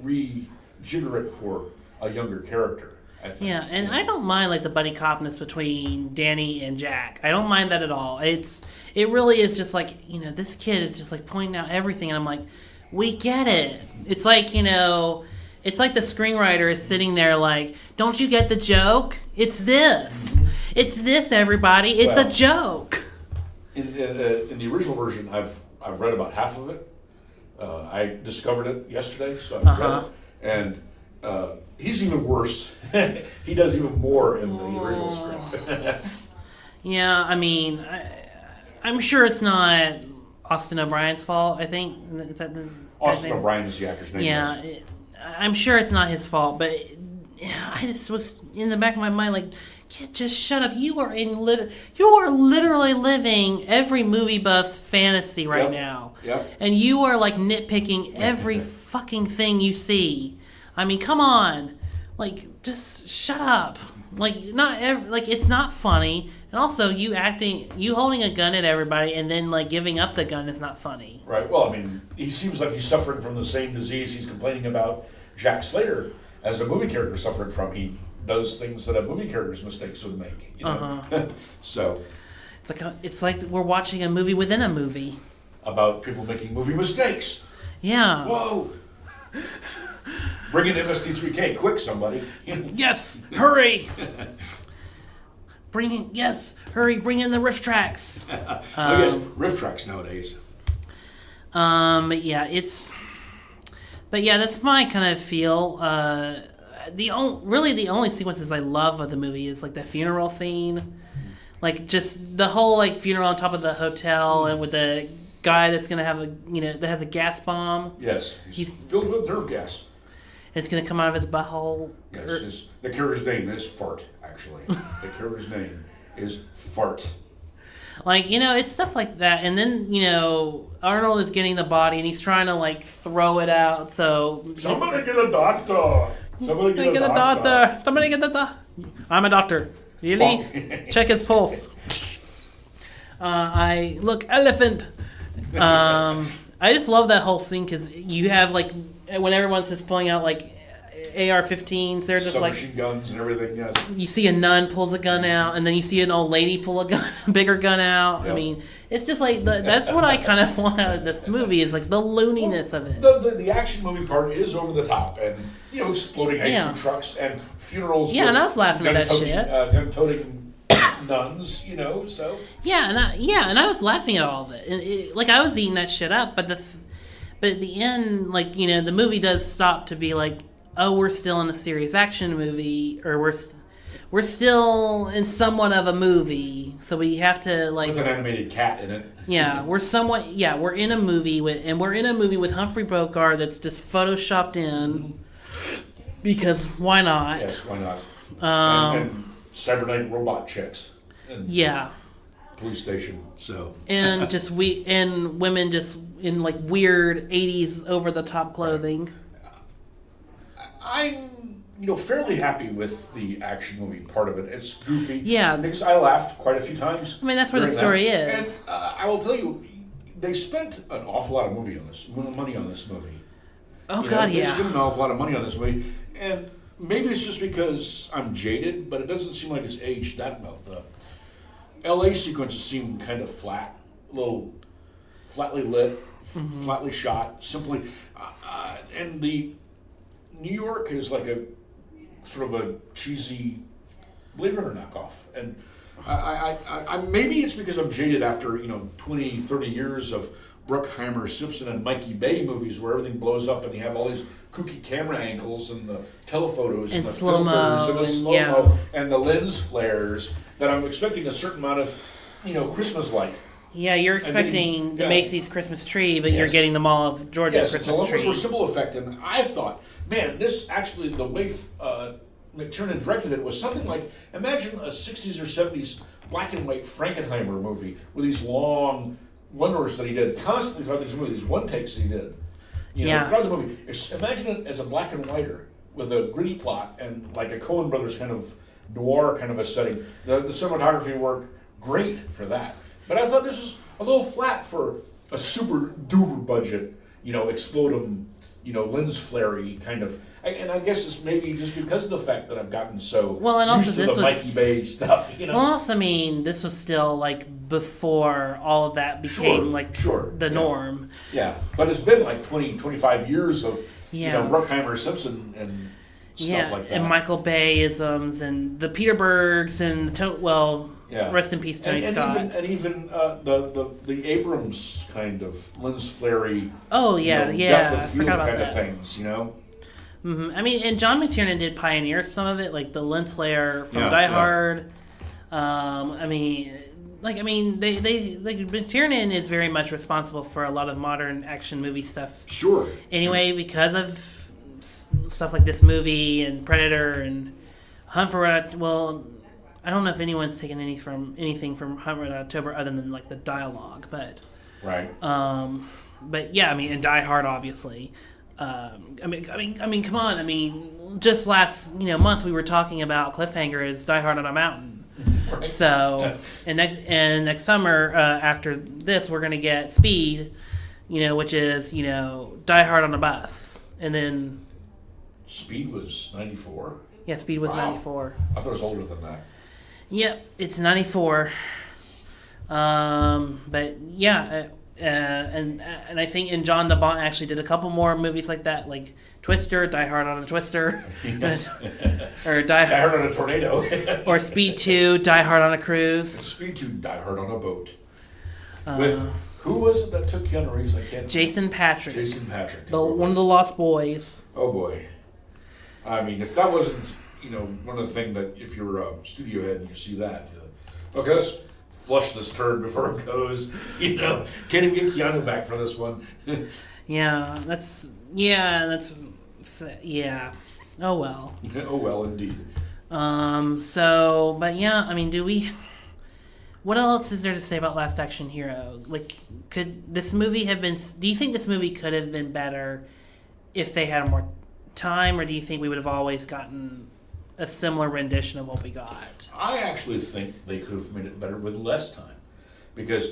rejigger it for a younger character, I think. Yeah, and I don't mind, the buddy copness between Danny and Jack. I don't mind that at all. It really is just this kid is just pointing out everything, and I'm like, we get it. It's it's like the screenwriter is sitting there don't you get the joke? It's this. It's this, everybody. It's a joke. In the original version, I've read about half of it. I discovered it yesterday, so I read it. And he's even worse. He does even more in the original script. Yeah, I mean, I'm sure it's not Austin O'Brien's fault, I think. Is that Austin O'Brien is the actor's name. Yeah, I'm sure it's not his fault, but I just was in the back of my mind kid, just shut up. You are literally living every movie buff's fantasy right now. Yep. And you are nitpicking every fucking thing you see. I mean, come on. Just shut up. It's not funny. And also, you holding a gun at everybody and then giving up the gun is not funny. Right. Well, I mean, he seems like he's suffering from the same disease he's complaining about Jack Slater as a movie character suffered from. He does things that a movie character's mistakes would make. So it's like we're watching a movie within a movie about people making movie mistakes. Yeah. Whoa. Bring in MST3K, quick, somebody. Yes, hurry. Bring in the riff tracks. Yes, riff tracks nowadays. That's my kind of feel. The only sequences I love of the movie is the funeral scene, just the whole funeral on top of the hotel and with the guy that's gonna have that has a gas bomb. Yes, he's filled with nerve gas. It's going to come out of his butthole. Yes, the character's name is Fart, actually. The character's name is Fart. Like, it's stuff like that. And then, Arnold is getting the body and he's trying to, like, throw it out. So Somebody get a doctor. Somebody get a doctor. Somebody get the doctor. I'm a doctor. Really? Check his pulse. Look, elephant. I just love that whole scene because you have, like, when everyone's just pulling out, like, AR-15s, they're just like submachine guns and everything. Yes. You see a nun pulls a gun out, and then you see an old lady pull a bigger gun out. Yep. I mean, it's just like that's what I kind of want out of this movie is like the looniness of it. The action movie part is over the top, and exploding ice cream trucks and funerals. Yeah, and I was laughing at that shit. Gun-toting nuns, so. Yeah, and I was laughing at all of it. And like I was eating that shit up, but at the end, like the movie does stop to be like, oh, we're still in a serious action movie, or we're still in somewhat of a movie, so we have to like with an animated cat in it. Yeah, we're in a movie with Humphrey Bogart that's just photoshopped in because why not? Yes, why not? And cybernetic robot chicks. Yeah. Police station. So. And and women just in like weird 80s over the top clothing. I'm, fairly happy with the action movie part of it. It's goofy. Yeah. Because I laughed quite a few times. I mean, that's where the story is. And I will tell you, they spent an awful lot of money on this movie. Oh, God, They spent an awful lot of money on this movie. And maybe it's just because I'm jaded, but it doesn't seem like it's aged that well. The L.A. sequences seem kind of flat, a little flatly lit, flatly shot, simply. And the New York is like a sort of a cheesy Blade Runner knockoff, and I maybe it's because I'm jaded after 20, 30 years of Bruckheimer, Simpson, and Mikey Bay movies where everything blows up and you have all these kooky camera angles and the telephotos and the filters and the slow-mo and the lens flares that I'm expecting a certain amount of Christmas light. Yeah, you're expecting the Macy's Christmas tree, but you're getting the Mall of Georgia Christmas tree. Yes, it's a symbol effect, and I thought, man, this actually, the way McTiernan directed it was something like, imagine a 60s or 70s black and white Frankenheimer movie with these long wonders that he did, constantly throughout these movies, these one takes that he did. Throughout the movie. Imagine it as a black and whiter with a gritty plot and like a Coen Brothers kind of noir kind of a setting. The cinematography worked great for that. But I thought this was a little flat for a super duper budget, explodum, lens flare-y kind of. And I guess it's maybe just because of the fact that I've gotten so used to the Mikey Bay stuff. Well, also, I mean, this was still like before all of that became the norm. Yeah, but it's been like 20, 25 years of Bruckheimer, Simpson, and stuff like that. And Michael Bay-isms and the Peterbergs and rest in peace, Tony Scott. And even the Abrams kind of lens flare-y. Oh depth of field kind of things, Mm-hmm. I mean, and John McTiernan did pioneer some of it, like the lens flare from Die Hard. McTiernan is very much responsible for a lot of modern action movie stuff. Sure. Anyway, because of stuff like this movie and Predator and Hunt for Red. Well, I don't know if anyone's taken anything from Hunt for Red October other than like the dialogue, but right. But yeah, I mean, and Die Hard, obviously. I mean, come on. I mean, just last month we were talking about Cliffhanger is Die Hard on a Mountain. Right. So, and next summer after this, we're gonna get Speed, which is Die Hard on a Bus, and then Speed was 94. Yeah, Speed was 94. I thought it was older than that. Yep, it's 94. But yeah. And I think John DeBont actually did a couple more movies like that, like Twister, Die Hard on a Twister, or Die Hard on a Tornado, or Speed 2, Die Hard on a Cruise. Speed 2, Die Hard on a Boat. With who was it that took Keanu Reeves? I can't. Jason Patric. One of the Lost Boys. Oh boy. I mean, if that wasn't one of the things that if you're a studio head and you see that, okay, let's flush this turd before it goes. Can't even get Keanu back for this one. that's So, yeah. Oh well. Oh well, indeed. So, but yeah, I mean, what else is there to say about Last Action Hero? Like, could this movie have been? Do you think this movie could have been better if they had more time, or do you think we would have always gotten a similar rendition of what we got? I actually think they could have made it better with less time, because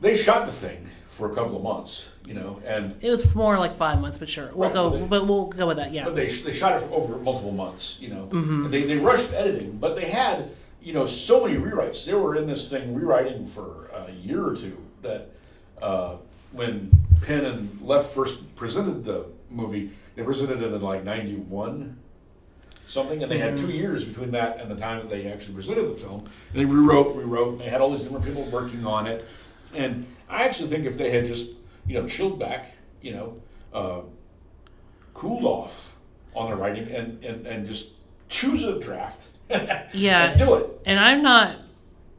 they shot the thing for a couple of months, and it was more like 5 months, but sure, we'll go with that. Yeah, but they shot it for over multiple months, Mm-hmm. And they rushed editing, but they had so many rewrites. They were in this thing rewriting for a year or two. That when Penn and Left first presented the movie, they presented it in like 91 something, and they had 2 years between that and the time that they actually presented the film. And they rewrote, and they had all these different people working on it. And I actually think if they had just, chilled back, cooled off on the writing and just choose a draft, yeah, and do it. And I'm not.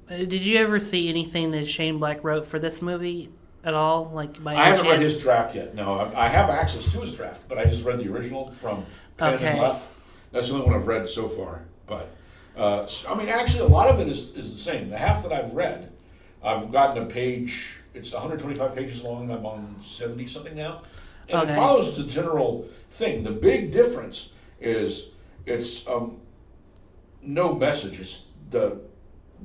Did you ever see anything that Shane Black wrote for this movie at all? Like, by I haven't read his draft yet. No, I have access to his draft, but I just read the original from Penn and Left. That's the only one I've read so far. But I mean, actually, a lot of it is the same. The half that I've read, I've gotten a page. It's 125 pages long. I'm on 70 something now, and it follows the general thing. The big difference is it's no message. It's the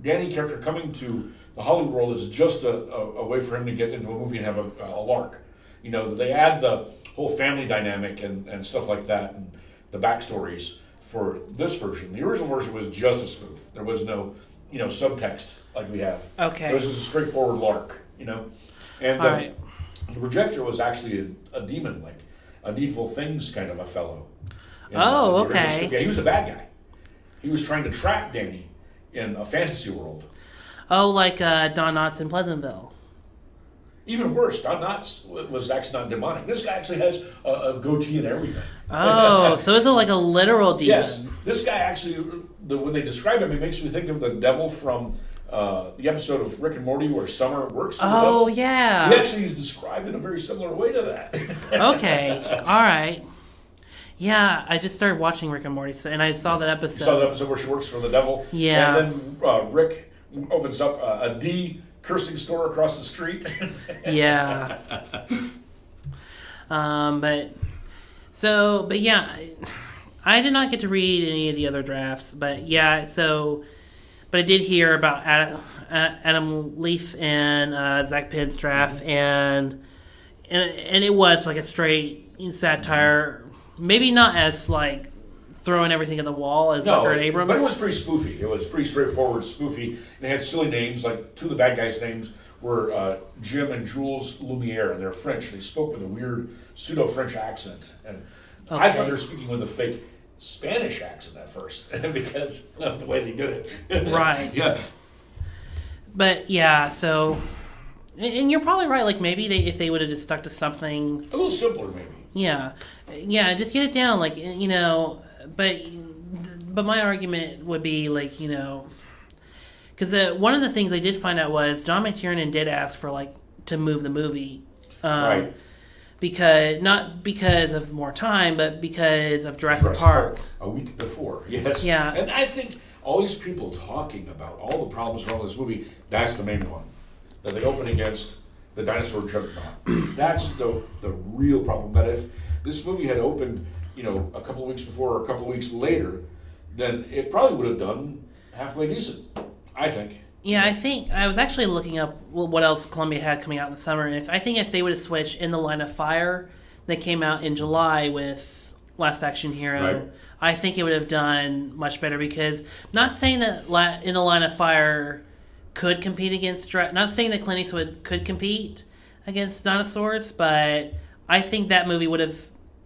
Danny character coming to the Hollywood world is just a way for him to get into a movie and have a lark. They add the whole family dynamic and stuff like that, and the backstories for this version. The original version was just a spoof. There was no, subtext like we have. Okay. It was just a straightforward lark, And right. The projector was actually a demon, like a Needful Things kind of a fellow. Okay. Yeah, he was a bad guy. He was trying to trap Danny in a fantasy world. Oh, like Don Knotts in Pleasantville. Even worse, Don Knotts was actually not demonic. This guy actually has a goatee and everything. Oh, so it's like a literal demon. Yes. This guy actually, when they describe him, it makes me think of the devil from the episode of Rick and Morty where Summer works for the devil. Oh, yeah. He actually is described in a very similar way to that. Okay. All right. Yeah, I just started watching Rick and Morty, and I saw that episode. You saw the episode where she works for the devil? Yeah. And then Rick opens up a cursing store across the street. Yeah. But yeah, I did not get to read any of the other drafts, but yeah, but I did hear about Adam Leaf and Zach Penn's draft, and it was like a straight satire, maybe not as like throwing everything at the wall as Kurt Abrams. But it was pretty spoofy. It was pretty straightforward, spoofy. They had silly names, like two of the bad guys' names were Jim and Jules Lumiere, and they're French. They spoke with a weird pseudo-French accent. And I thought they were speaking with a fake Spanish accent at first because of the way they did it. Right. Yeah. But yeah, so, and you're probably right. Like maybe if they would have just stuck to something a little simpler, maybe. Yeah, just get it down. Like but my argument would be like because one of the things I did find out was John McTiernan did ask for to move the movie, right? Because not because of more time, but because of Jurassic Park. A week before, yes. Yeah, and I think all these people talking about all the problems wrong with this movie, that's the main one that they open against the dinosaur juggernaut. That's the real problem. That if this movie had opened, a couple of weeks before or a couple of weeks later, then it probably would have done halfway decent, I think. Yeah, I think I was actually looking up what else Columbia had coming out in the summer, and I think if they would have switched In the Line of Fire, that came out in July with Last Action Hero, right. I think it would have done much better. Because not saying that In the Line of Fire could compete against, not saying that Clint Eastwood could compete against dinosaurs, but I think that movie would have.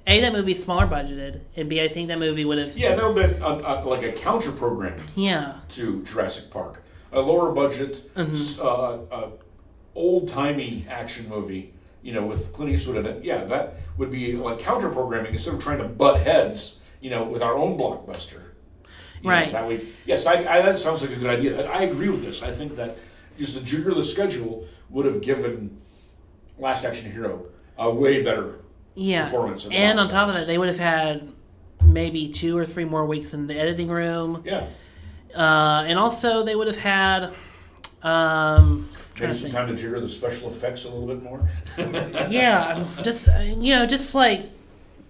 A, that movie's smaller budgeted, and B, I think that movie would have. Yeah, that would have been like a counter programming. Yeah. To Jurassic Park. A lower budget, old timey action movie, with Clint Eastwood in it. Yeah, that would be like counter programming instead of trying to butt heads, with our own blockbuster. Right. That sounds like a good idea. I agree with this. I think that just the jigger of the schedule would have given Last Action Hero a way better performance. And on top of that, they would have had maybe 2 or 3 more weeks in the editing room. Yeah. And also they would have had maybe some time to jigger the special effects a little bit more. Yeah, just like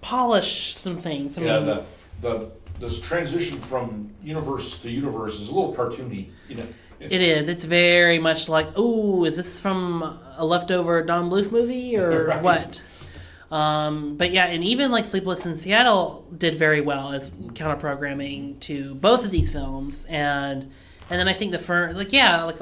polish some things. I mean, this transition from universe to universe is a little cartoony. It is. It's very much like, ooh, is this from a leftover Don Bluth movie or right. what? But yeah, and even like Sleepless in Seattle did very well as counter programming to both of these films, and then I think The Firm, because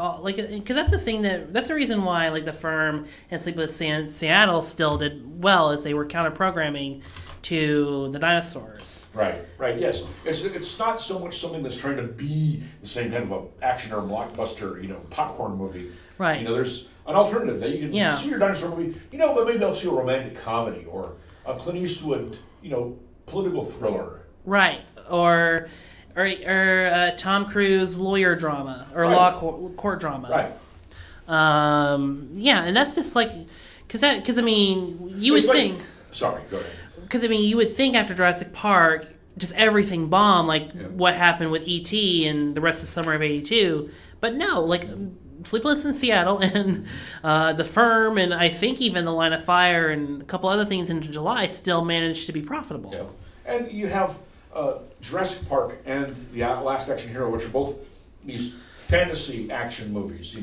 that's the thing that's the reason why like The Firm and Sleepless in Seattle still did well, is they were counter programming to the dinosaurs. Right, yes. It's not so much something that's trying to be the same kind of a action or blockbuster, popcorn movie. Right. There's an alternative that you can see your dinosaur movie, but maybe I'll see a romantic comedy or a Clint Eastwood, political thriller. Right. Or Tom Cruise lawyer drama or law court drama. Right. And that's just like, because I mean, you would think. Sorry, go ahead. Because, I mean, you would think after Jurassic Park, just everything bombed, what happened with E.T. and the rest of summer of '82. But no, like, Sleepless in Seattle and The Firm and I think even The Line of Fire and a couple other things in July still managed to be profitable. Yeah. And you have Jurassic Park and The Last Action Hero, which are both these fantasy action movies,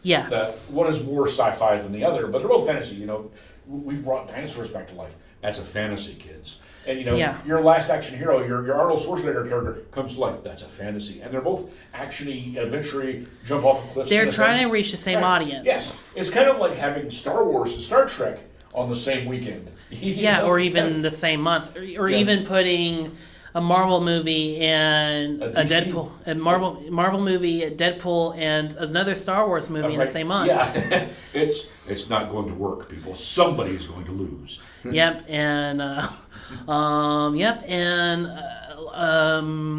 Yeah. That one is more sci-fi than the other, but they're both fantasy, We've brought dinosaurs back to life. That's a fantasy, kids. And, your Last Action Hero, your Arnold Schwarzenegger character comes to life. That's a fantasy. And they're both action-y, adventure-y, jump off of cliffs. They're trying to reach the same audience. Yes. It's kind of like having Star Wars and Star Trek on the same weekend. Or even the same month. Or even putting a Marvel movie and a Marvel movie, a Deadpool, and another Star Wars movie in the same month. Yeah. It's not going to work, people. Somebody's going to lose. Yep, and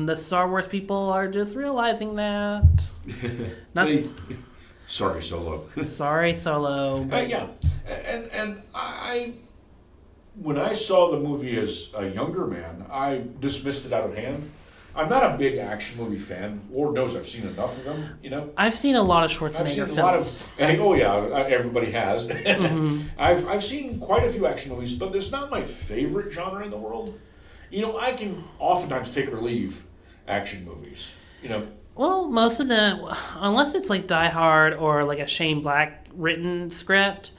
the Star Wars people are just realizing that. Sorry, Solo. Sorry, Solo. Yeah, and I, when I saw the movie as a younger man, I dismissed it out of hand. I'm not a big action movie fan. Lord knows I've seen enough of them, I've seen a lot of Schwarzenegger films. Everybody has. Mm-hmm. I've seen quite a few action movies, but it's not my favorite genre in the world. I can oftentimes take or leave action movies, Well, most of them, unless it's like Die Hard or like a Shane Black written script,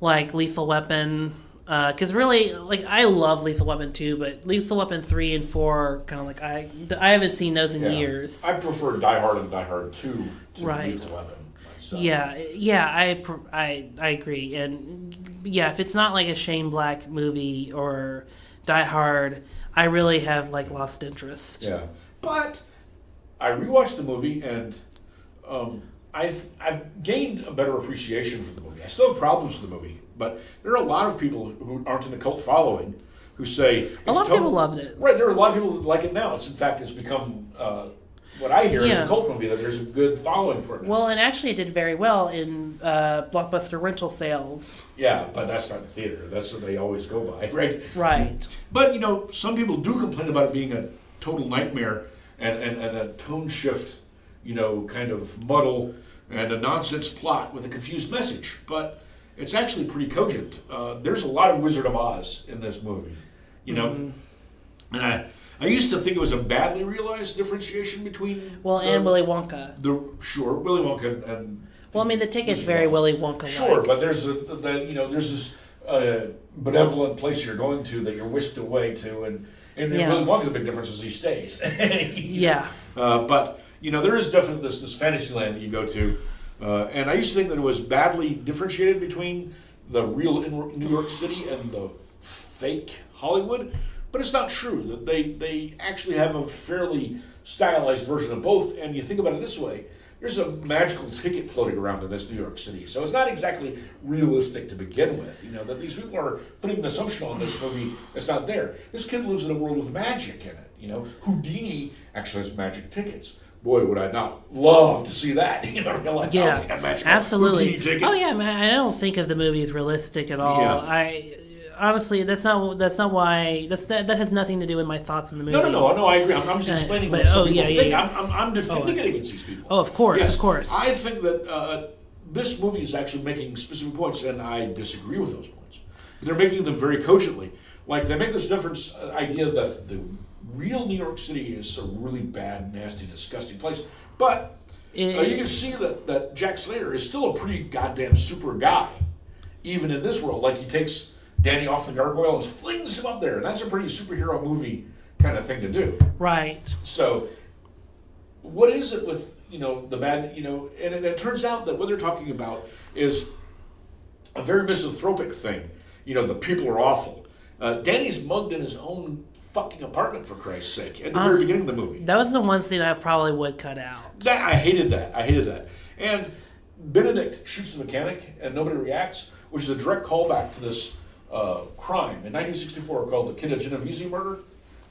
like Lethal Weapon. Because really, like, I love Lethal Weapon 2, but Lethal Weapon 3 and 4 are kind of like, I haven't seen those in years. I prefer Die Hard and Die Hard 2 to right. Lethal Weapon myself. Yeah, I agree. And yeah, if it's not like a Shane Black movie or Die Hard, I really have, like, lost interest. Yeah. But I rewatched the movie, and I've gained a better appreciation for the movie. I still have problems with the movie. But there are a lot of people who aren't in the cult following who say... A lot of people loved it. Right, there are a lot of people that like it now. In fact, it's become, what I hear is a cult movie, that there's a good following for it now. Well, and actually it did very well in blockbuster rental sales. Yeah, but that's not the theater. That's what they always go by, right? Right. But, some people do complain about it being a total nightmare and a tone shift, kind of muddle and a nonsense plot with a confused message. But... it's actually pretty cogent. There's a lot of Wizard of Oz in this movie, And I used to think it was a badly realized differentiation between... and Willy Wonka. Willy Wonka and... Well, I mean, the ticket's very Willy Wonka-like. Sure, but there's this benevolent place you're going to that you're whisked away to, and Willy Wonka, the big difference is he stays. Yeah. But, there is definitely this fantasy land that you go to. And I used to think that it was badly differentiated between the real New York City and the fake Hollywood, but it's not true. That they actually have a fairly stylized version of both, and you think about it this way, there's a magical ticket floating around in this New York City, so it's not exactly realistic to begin with, that these people are putting an assumption on this movie that's not there. This kid lives in a world with magic in it, Houdini actually has magic tickets. Boy, would I not love to see that. Absolutely. Oh, yeah, man, I don't think of the movie as realistic at all. Yeah. honestly, that has nothing to do with my thoughts in the movie. No, I agree. I'm just explaining what some people think. I'm defending it against these people. Oh, of course, yes, of course. I think that this movie is actually making specific points, and I disagree with those points. They're making them very cogently. Like, they make this difference idea that the real New York City is a really bad, nasty, disgusting place. But you can see that Jack Slater is still a pretty goddamn super guy, even in this world. Like, he takes Danny off the gargoyle and flings him up there. And that's a pretty superhero movie kind of thing to do. Right. So, what is it with, the bad, and it turns out that what they're talking about is a very misanthropic thing. The people are awful. Danny's mugged in his own fucking apartment, for Christ's sake, at the very beginning of the movie. That was the one scene I probably would cut out. I hated that. And Benedict shoots the mechanic and nobody reacts, which is a direct callback to this crime in 1964 called the Kitty Genovese murder.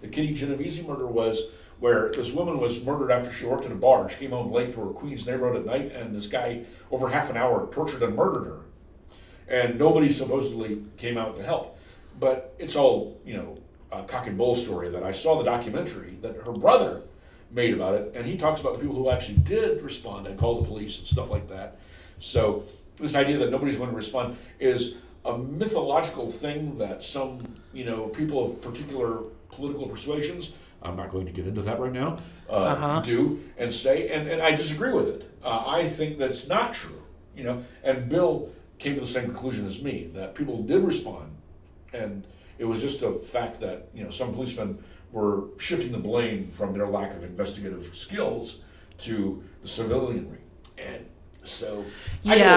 The Kitty Genovese murder was where this woman was murdered after she worked at a bar. She came home late to her Queens neighborhood at night, and this guy, over half an hour, tortured and murdered her. And nobody supposedly came out to help. But it's all, a cock and bull story that I saw the documentary that her brother made about it, and he talks about the people who actually did respond and called the police and stuff like that. So this idea that nobody's going to respond is a mythological thing that some, people of particular political persuasions, I'm not going to get into that right now, do and say, and I disagree with it. I think that's not true, and Bill came to the same conclusion as me, that people did respond, and it was just a fact that, some policemen were shifting the blame from their lack of investigative skills to the civilianry. And so that's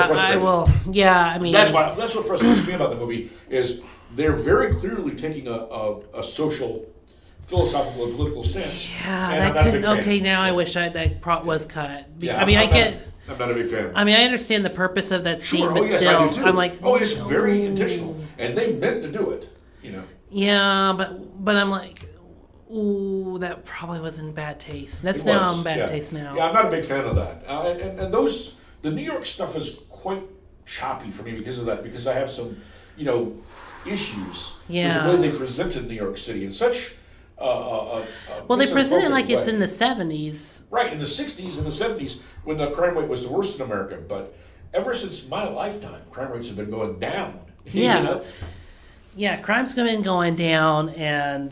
what frustrates me about the movie, is they're very clearly taking a social, philosophical, and political stance. Yeah, I wish that prop was cut. Yeah, I'm not a big fan. I understand the purpose of that scene, but yes, still, I do too. I'm like, it's very intentional, and they meant to do it. Yeah, but I'm like, ooh, that probably was in bad taste. That's now in bad taste now. Yeah, I'm not a big fan of that. And the New York stuff is quite choppy for me because of that, because I have some, issues with the way they presented New York City in such they present it like it's in the 70s. Right, in the 60s and the 70s, when the crime rate was the worst in America. But ever since my lifetime, crime rates have been going down. Yeah. Yeah, crime's been going down, and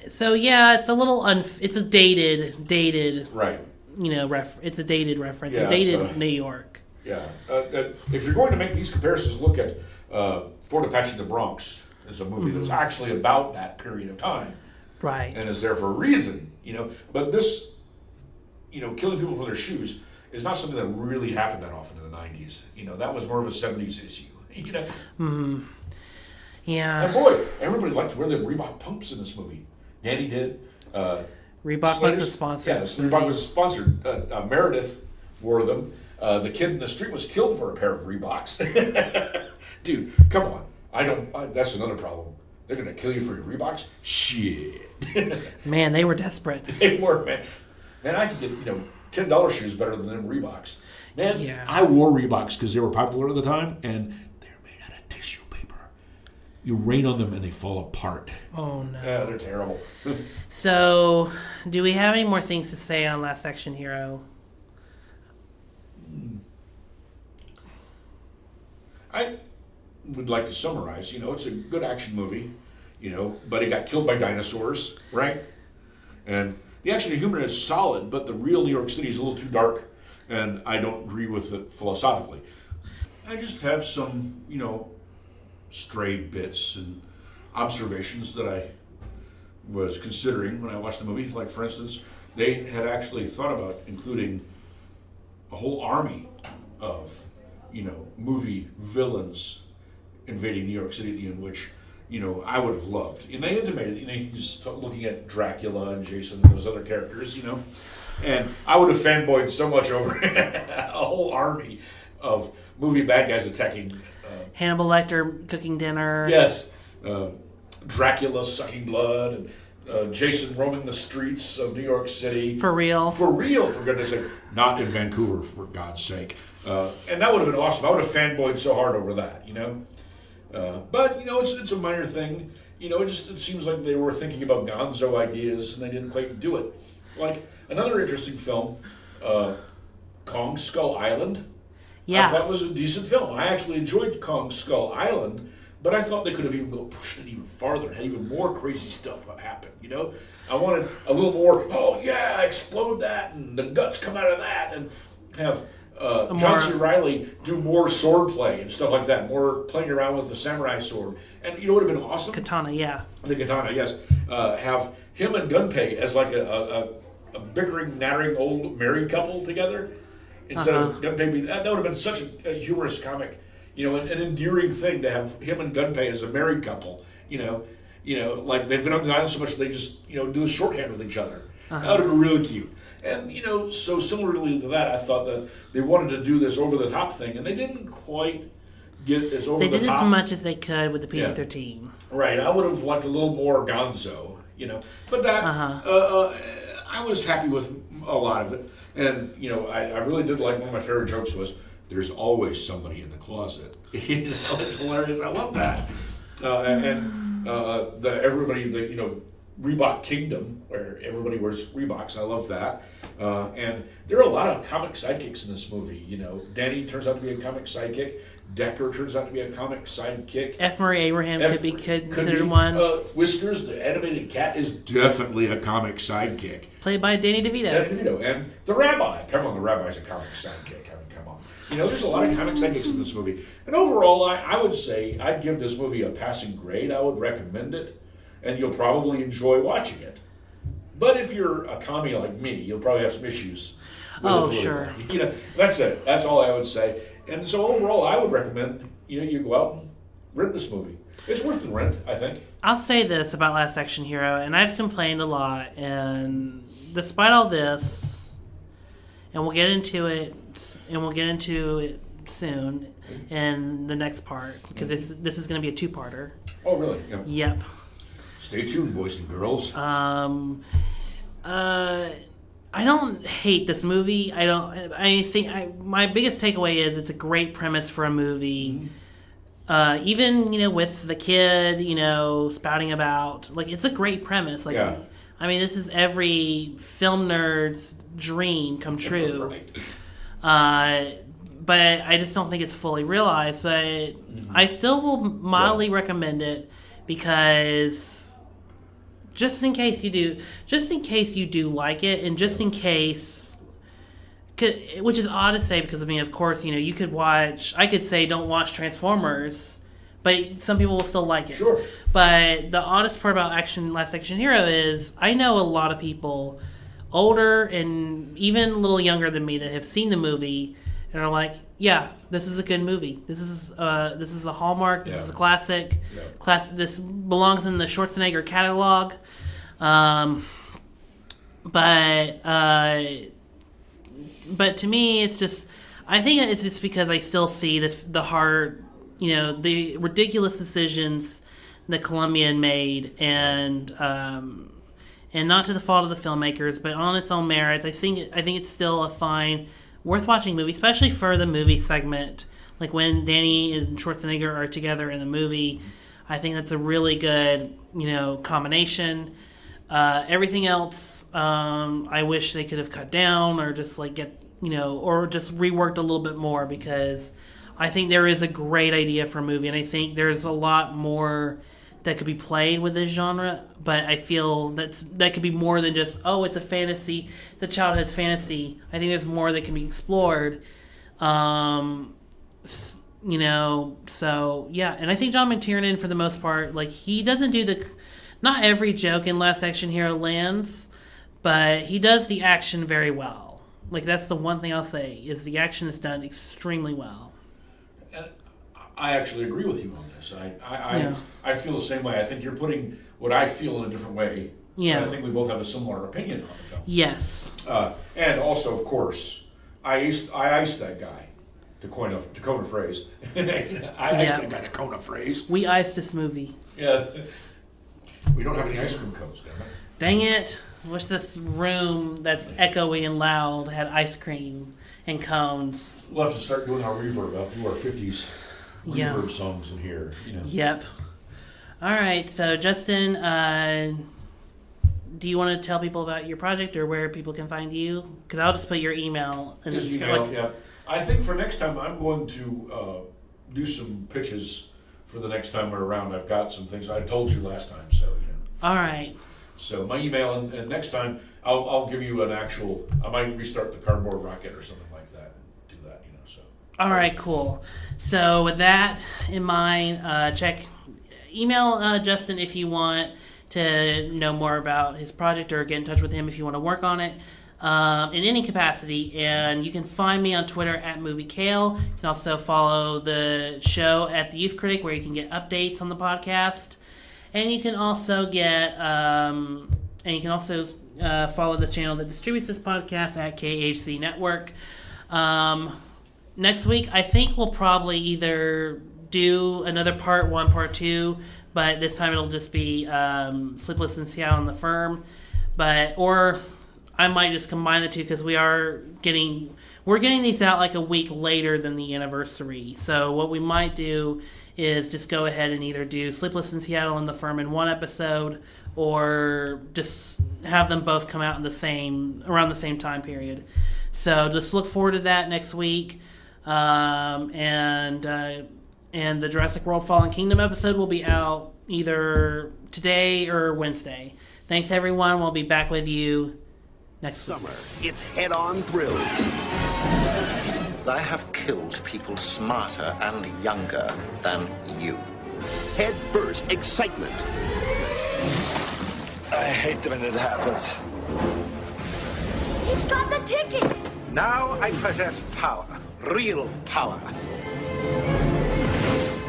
so it's a little it's a dated right. It's a dated reference, New York. Yeah, if you're going to make these comparisons, look at Fort Apache in the Bronx is a movie that's actually about that period of time, right, and is there for a reason, But this, killing people for their shoes is not something that really happened that often in the 90s. That was more of a 70s issue. Mm-hmm. Yeah. And boy, everybody liked to wear the Reebok pumps in this movie. Danny did. Reebok was a sponsor. Yeah, Reebok was a sponsor. Meredith wore them. The kid in the street was killed for a pair of Reeboks. Dude, come on. That's another problem. They're going to kill you for your Reeboks? Shit. Man, they were desperate. They were, man. Man, I could get, $10 shoes better than them Reeboks. Man, yeah. I wore Reeboks because they were popular at the time, and they're made out of tissue paper. You rain on them and they fall apart. Oh, no. Yeah, they're terrible. So, do we have any more things to say on Last Action Hero? I would like to summarize. It's a good action movie, but it got killed by dinosaurs, right? And the action and humor is solid, but the real New York City is a little too dark, and I don't agree with it philosophically. I just have some, stray bits and observations that I was considering when I watched the movie. Like, for instance, they had actually thought about including a whole army of, movie villains invading New York City at the end, which, I would have loved. And they intimated, he's looking at Dracula and Jason and those other characters, and I would have fanboyed so much over a whole army of movie bad guys attacking. Hannibal Lecter cooking dinner. Yes. Dracula sucking blood, and Jason roaming the streets of New York City. For real, for goodness sake. Not in Vancouver, for God's sake. And that would have been awesome. I would have fanboyed so hard over that, But, it's a minor thing. It seems like they were thinking about gonzo ideas and they didn't quite do it. Like, another interesting film, Kong Skull Island. Yeah. I thought it was a decent film. I actually enjoyed Kong Skull Island, but I thought they could have even pushed it even farther, had even more crazy stuff happen, I wanted a little more, explode that, and the guts come out of that, and have John C. Reilly do more sword play and stuff like that, more playing around with the samurai sword. And would have been awesome? Katana, yeah. The katana, yes. Have him and Gunpei as like a bickering, nattering old married couple together. Instead of Gunpei being, that would have been such a humorous comic, an endearing thing to have him and Gunpei as a married couple, like they've been on the island so much they just, do the shorthand with each other. That would have been really cute. And, so similarly to that, I thought that they wanted to do this over-the-top thing, and they didn't quite get as over-the-top. They did as much as they could with the PG-13. Yeah. Right. I would have liked a little more gonzo, But that, I was happy with a lot of it. And, I really did like, one of my favorite jokes was, there's always somebody in the closet. It's hilarious. I love that. Reebok Kingdom, where everybody wears Reeboks. I love that. And there are a lot of comic sidekicks in this movie. Danny turns out to be a comic sidekick. Decker turns out to be a comic sidekick. F. Murray Abraham could be considered one. Whiskers, the animated cat, is definitely a comic sidekick. Played by Danny DeVito. And the rabbi. Come on, the rabbi's a comic sidekick. Come on. There's a lot of comic sidekicks in this movie. And overall, I would say I'd give this movie a passing grade. I would recommend it. And you'll probably enjoy watching it. But if you're a commie like me, you'll probably have some issues. Oh, sure. That's it. That's all I would say. And so overall, I would recommend, you go out and rent this movie. It's worth the rent, I think. I'll say this about Last Action Hero, and I've complained a lot, and despite all this, and we'll get into it soon in the next part, because this is going to be a two-parter. Oh, really? Yeah. Yep. Stay tuned, boys and girls. I don't hate this movie. I think my biggest takeaway is it's a great premise for a movie. Mm-hmm. Even with the kid, spouting about, like, it's a great premise. Like, yeah. I mean, this is every film nerd's dream come true. Right. But I just don't think it's fully realized. But I still will mildly recommend it because. Just in case you do like it, and just in case, which is odd to say because, of course, you could watch, I could say don't watch Transformers, but some people will still like it. Sure. But the oddest part about Last Action Hero is I know a lot of people, older and even a little younger than me, that have seen the movie and are like, yeah, this is a good movie. This is a Hallmark. This is a classic. Yeah. This belongs in the Schwarzenegger catalog. But to me, it's just. I think it's just because I still see the hard, the ridiculous decisions that Columbia made, and not to the fault of the filmmakers, but on its own merits. I think it's still a fine, worth watching movie, especially for the movie segment. Like when Danny and Schwarzenegger are together in the movie, I think that's a really good, combination. Everything else, I wish they could have cut down or just or just reworked a little bit more, because I think there is a great idea for a movie, and I think there's a lot more that could be played with this genre, but I feel that could be more than just, it's a fantasy, it's a childhood fantasy. I think there's more that can be explored. So yeah, and I think John McTiernan, for the most part, like, he doesn't do not every joke in Last Action Hero lands, but he does the action very well. Like, that's the one thing I'll say, is the action is done extremely well. I actually agree with you on this. I feel the same way. I think you're putting what I feel in a different way. Yeah. And I think we both have a similar opinion on the film. Yes. And also, of course, I iced that guy, to coin a phrase. I iced that guy to coin a phrase. We iced this movie. Yeah. We don't have any ice cream cones, damn it. Dang it. Wish this room that's echoey and loud had ice cream and cones. We'll have to start doing our reverb out through our 50s. reverb songs in here. Yep. All right, so Justin, do you want to tell people about your project or where people can find you? Because I'll just put your email in the description. Yeah. I think for next time I'm going to do some pitches for the next time we're around. I've got some things I told you last time, so All right. So my email, and next time I'll give you an actual. I might restart the cardboard rocket or something like that and do that. So. All right, cool. So with that in mind, email Justin if you want to know more about his project or get in touch with him if you want to work on it in any capacity. And you can find me on Twitter at MovieKale. You can also follow the show at the Youth Critic, where you can get updates on the podcast. And you can also follow the channel that distributes this podcast at KHC Network. Next week, I think we'll probably either do another part 1, part 2, but this time it'll just be Sleepless in Seattle and The Firm. Or I might just combine the two because we're getting these out like a week later than the anniversary. So what we might do is just go ahead and either do Sleepless in Seattle and The Firm in one episode, or just have them both come out in around the same time period. So just look forward to that next week. And the Jurassic World Fallen Kingdom episode will be out either today or Wednesday. Thanks, everyone. We'll be back with you next summer. It's head-on thrills. I have killed people smarter and younger than you. Head-first excitement. I hate when it happens. He's got the ticket. Now I possess power. Real power.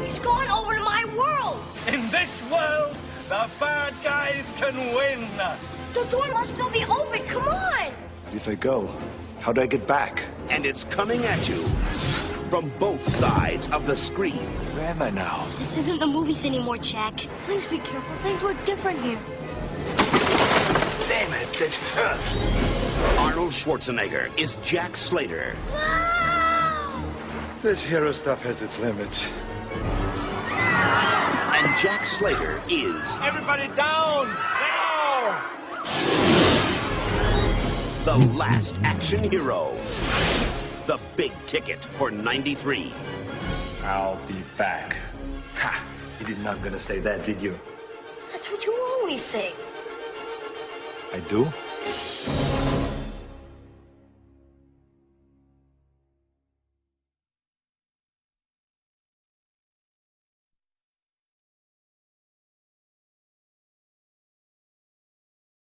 He's going over to my world. In this world, the bad guys can win. The door must still be open. Come on. If I go, how do I get back? And it's coming at you from both sides of the screen. Where am I now? This isn't the movies anymore, Jack. Please be careful. Things were different here. Damn it, that hurt. Arnold Schwarzenegger is Jack Slater. This hero stuff has its limits. And Jack Slater is... Everybody down! Now! the last action hero. The big ticket for 93. I'll be back. Ha! You did not gonna say that, did you? That's what you always say. I do?